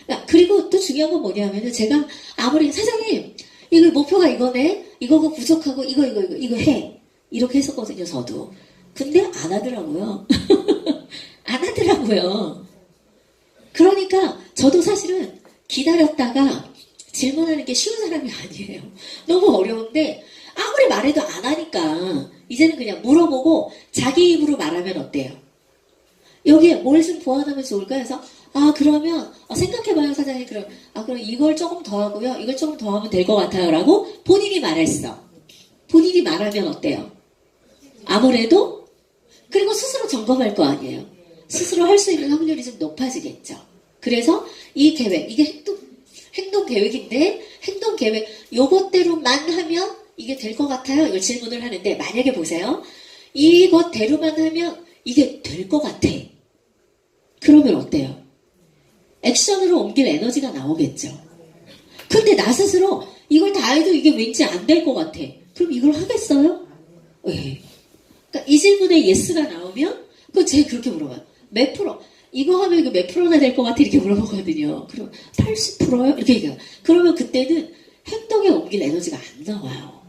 S1: 그러니까 그리고 또 중요한 건 뭐냐면요, 제가 아무리 사장님 이거 목표가 이거네, 이거가 부족하고 이거 해 이렇게 했었거든요, 저도. 근데 안 하더라고요. 안 하더라고요. 그러니까 저도 사실은 기다렸다가 질문하는 게 쉬운 사람이 아니에요. 너무 어려운데 아무리 말해도 안 하니까 이제는 그냥 물어보고 자기 입으로 말하면 어때요? 여기에 뭘 좀 보완하면 좋을까 해서 그러면 생각해봐요, 사장님. 그럼 이걸 조금 더 하고요, 이걸 조금 더 하면 될 것 같아요 라고 본인이 말했어. 본인이 말하면 어때요? 아무래도. 그리고 스스로 점검할 거 아니에요. 스스로 할 수 있는 확률이 좀 높아지겠죠. 그래서 이 계획, 이게 행동 계획인데, 행동 계획 요것대로만 하면 이게 될 것 같아요? 이걸 질문을 하는데, 만약에 보세요, 이것대로만 하면 이게 될 것 같아. 그러면 어때요? 액션으로 옮길 에너지가 나오겠죠. 근데 나 스스로 이걸 다 해도 이게 왠지 안 될 것 같아. 그럼 이걸 하겠어요? 네. 그러니까 이 질문에 예스가 나오면 그건 제가 그렇게 물어봐요. 몇 프로? 이거 하면 이거 몇 프로나 될 것 같아? 이렇게 물어보거든요. 그럼 80%요? 이렇게 얘기해요. 그러면 그때는 행동에 옮길 에너지가 안 나와요.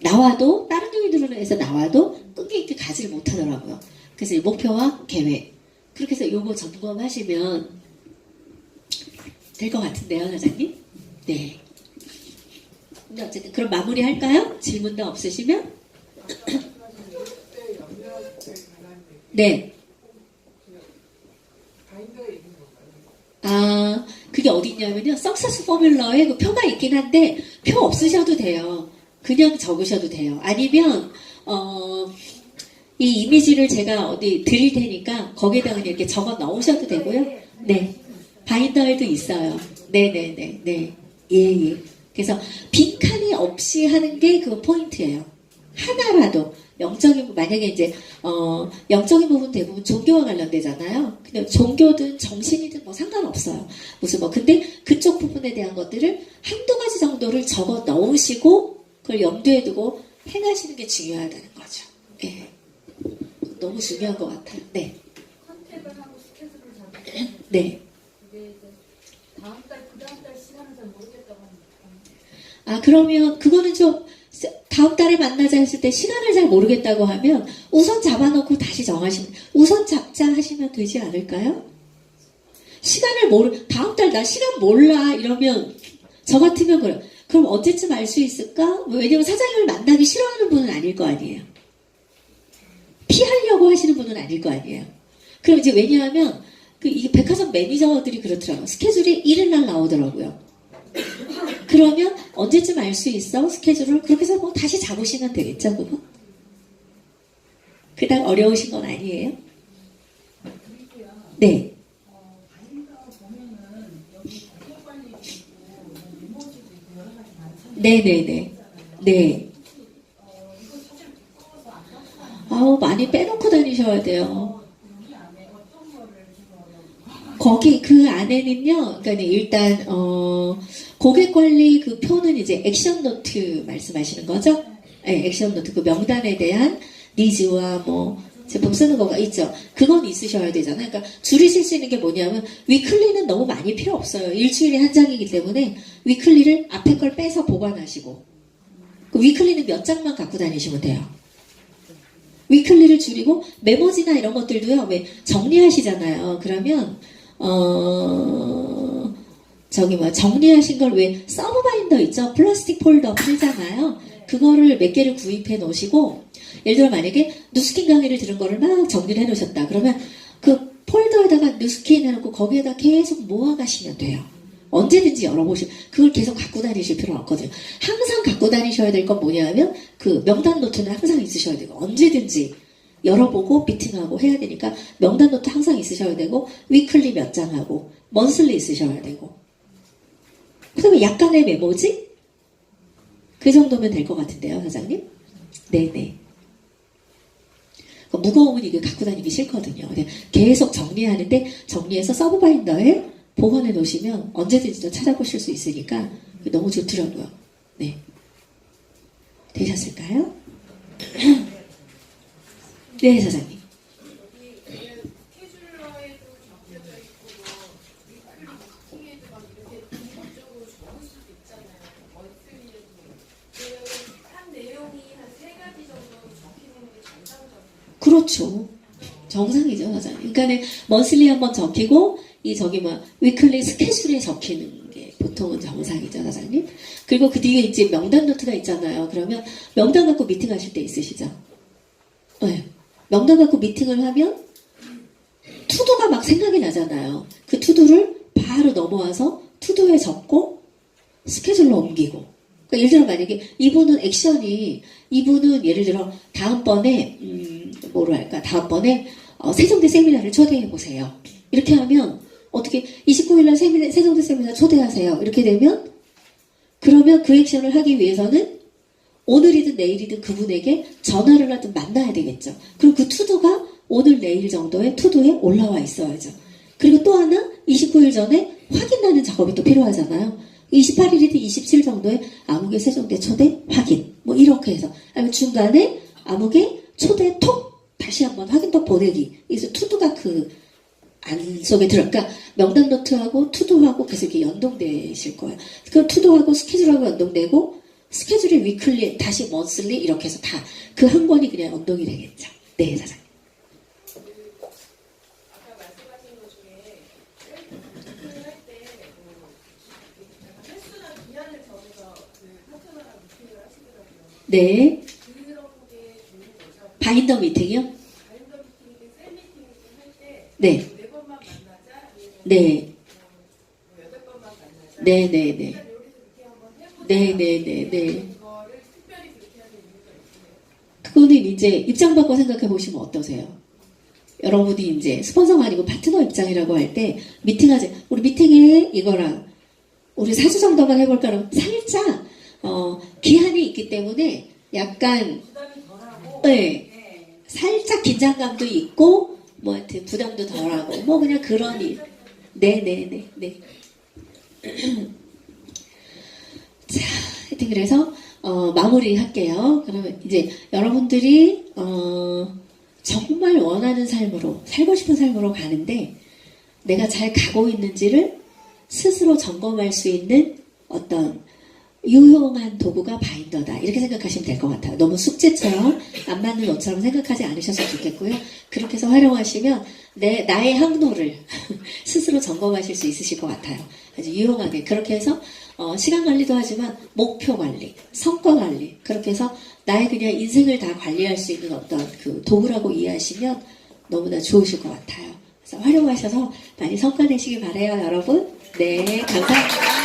S1: 나와도 다른 요인들에서 나와도 끈기 있게 가지를 못하더라고요. 그래서 이 목표와 계획, 그렇게 해서 요거 점검하시면 될 것 같은데요, 사장님? 네. 근데 어쨌든 그럼 마무리 할까요? 질문도 없으시면? 네. 그게 어디 있냐면요, 석세스 포뮬러에 그 표가 있긴 한데 표 없으셔도 돼요. 그냥 적으셔도 돼요. 아니면 이 이미지를 제가 어디 드릴 테니까 거기에다가 이렇게 적어 넣으셔도 되고요. 네. 바인더에도 있어요. 네네네. 예. 그래서 빈칸이 없이 하는 게 그 포인트예요. 하나라도. 영적인, 만약에 이제, 영적인 부분 대부분 종교와 관련되잖아요. 근데 종교든 정신이든 뭐 상관없어요. 근데 그쪽 부분에 대한 것들을 한두 가지 정도를 적어 넣으시고, 그걸 염두에 두고 행하시는 게 중요하다는 거죠. 예. 너무 중요한 것 같아요. 네.
S2: 컨택을 하고 스케줄을 잡고.
S1: 네.
S2: 이게 이제 다음 달 시간을 잘 모르겠다고 하니까.
S1: 그러면 그거는 좀 다음 달에 만나자 했을 때 시간을 잘 모르겠다고 하면 우선 잡아놓고 다시 정하시면, 우선 잡자 하시면 되지 않을까요? 다음 달 나 시간 몰라 이러면 저 같으면 그래요. 그럼 언제쯤 알 수 있을까? 왜냐면 사장님을 만나기 싫어하는 분은 아닐 거 아니에요. 피하려고 하시는 분은 아닐 거 아니에요. 그럼 이제 왜냐하면 이게 백화점 매니저들이 그렇더라고요. 스케줄이 일요일 날 나오더라고요. 그러면 언제쯤 알 수 있어? 스케줄을. 그렇게 해서 뭐 다시 잡으시면 되겠죠, 그거? 그닥 어려우신 건 아니에요? 네. 네네네. 네. 많이 빼놓고 다니셔야 돼요. 거기 그 안에는요, 그러니까 일단 고객 관리 그 표는 이제 액션 노트 말씀하시는 거죠? 네, 액션 노트 그 명단에 대한 니즈와 뭐 제품 쓰는 거가 있죠. 그건 있으셔야 되잖아요. 그러니까 줄이실 수 있는 게 뭐냐면 위클리는 너무 많이 필요 없어요. 일주일에 한 장이기 때문에 위클리를 앞에 걸 빼서 보관하시고 그 위클리는 몇 장만 갖고 다니시면 돼요. 위클리를 줄이고 메모지나 이런 것들도요. 왜 정리하시잖아요. 그러면 정리하신 걸 왜 서브 바인더 있죠? 플라스틱 폴더 팔잖아요. 그거를 몇 개를 구입해 놓으시고 예를 들어 만약에 누스킨 강의를 들은 거를 막 정리를 해 놓으셨다. 그러면 그 폴더에다가 누스킨 해놓고 거기에다 계속 모아가시면 돼요. 언제든지 열어보시고 그걸 계속 갖고 다니실 필요는 없거든요. 항상 갖고 다니셔야 될 건 뭐냐면 그 명단 노트는 항상 있으셔야 되고 언제든지 열어보고 미팅하고 해야 되니까 명단 노트 항상 있으셔야 되고 위클리 몇 장하고 먼슬리 있으셔야 되고 그다음에 약간의 메모지? 그 정도면 될 것 같은데요, 사장님? 네네. 무거우면 이게 갖고 다니기 싫거든요. 계속 정리하는데 정리해서 서브 바인더에 보관해 놓으시면 언제든지 또 찾아보실 수 있으니까 너무 좋더라고요. 네. 되셨을까요? 네, 사장님. 그렇죠. 정상이죠, 사장님. 그러니까 먼슬리 한번 적히고 위클리 스케줄에 적히는 게 보통은 정상이죠, 사장님. 그리고 그 뒤에 이제 명단 노트가 있잖아요. 그러면 명단 갖고 미팅하실 때 있으시죠? 네. 명단 갖고 미팅을 하면 투두가 막 생각이 나잖아요. 그 투두를 바로 넘어와서 투두에 적고 스케줄로 옮기고. 그러니까 예를 들어 만약에 이분은 예를 들어 다음번에 다음번에 세종대 세미나를 초대해 보세요. 이렇게 하면 어떻게 29일날 세종대 세미나 초대하세요. 이렇게 되면 그러면 그 액션을 하기 위해서는 오늘이든 내일이든 그분에게 전화를 하든 만나야 되겠죠. 그럼 그 투두가 오늘 내일 정도의 투두에 올라와 있어야죠. 그리고 또 하나 29일 전에 확인하는 작업이 또 필요하잖아요. 28일이든 27일 정도에 암흑의 세종대 초대 확인 이렇게 해서 아니면 중간에 암흑의 초대 톡 다시 한번 확인톡 보내기. 그래서 투두가 그 안 속에 그러니까 명단 노트하고 투두하고 계속 이렇게 연동되실 거예요. 그 투두하고 스케줄하고 연동되고 스케줄이 위클리 다시 먼슬리 이렇게 해서 다 그 한 권이 그냥 연동이 되겠죠. 네, 사장님.
S3: 아까 말씀하신 것 중에 미팅을 할 때 횟수나 기한을 정해서 그 파트너랑 미팅을 하시더라고요.
S1: 네.
S3: 그런 게 좋은 거죠.
S1: 바인더 미팅이요?
S3: 바인더 미팅이든 셀 미팅이든 할 때
S1: 네.
S3: 4번만 만나자.
S1: 네.
S3: 8번만 만나자.
S1: 네네네.
S3: 일단 여기서 그렇게 한번 해보자.
S1: 네네네네.
S3: 그거를 특별히 그렇게 하는 이유가 있어요.
S1: 그거는 이제 입장 바꿔 생각해 보시면 어떠세요? 여러분이 이제 스폰서가 아니고 파트너 입장이라고 할 때 미팅하지. 우리 미팅에 이거랑 우리 4주 정도만 해볼까? 그럼 살짝 기한이 있기 때문에 약간
S3: 부담이 덜하고.
S1: 네, 살짝 긴장감도 있고 하여튼 부담도 덜하고 그냥 그런 일. 네네네. 네. 자, 하여튼 그래서 마무리할게요. 그러면 이제 여러분들이 정말 원하는 삶으로 살고 싶은 삶으로 가는데 내가 잘 가고 있는지를 스스로 점검할 수 있는 어떤 유용한 도구가 바인더다. 이렇게 생각하시면 될 것 같아요. 너무 숙제처럼 안 맞는 것처럼 생각하지 않으셨으면 좋겠고요. 그렇게 해서 활용하시면 나의 항로를 스스로 점검하실 수 있으실 것 같아요. 아주 유용하게 그렇게 해서 시간 관리도 하지만 목표 관리, 성과 관리 그렇게 해서 나의 그냥 인생을 다 관리할 수 있는 어떤 그 도구라고 이해하시면 너무나 좋으실 것 같아요. 그래서 활용하셔서 많이 성과 내시길 바라요, 여러분. 네, 감사합니다.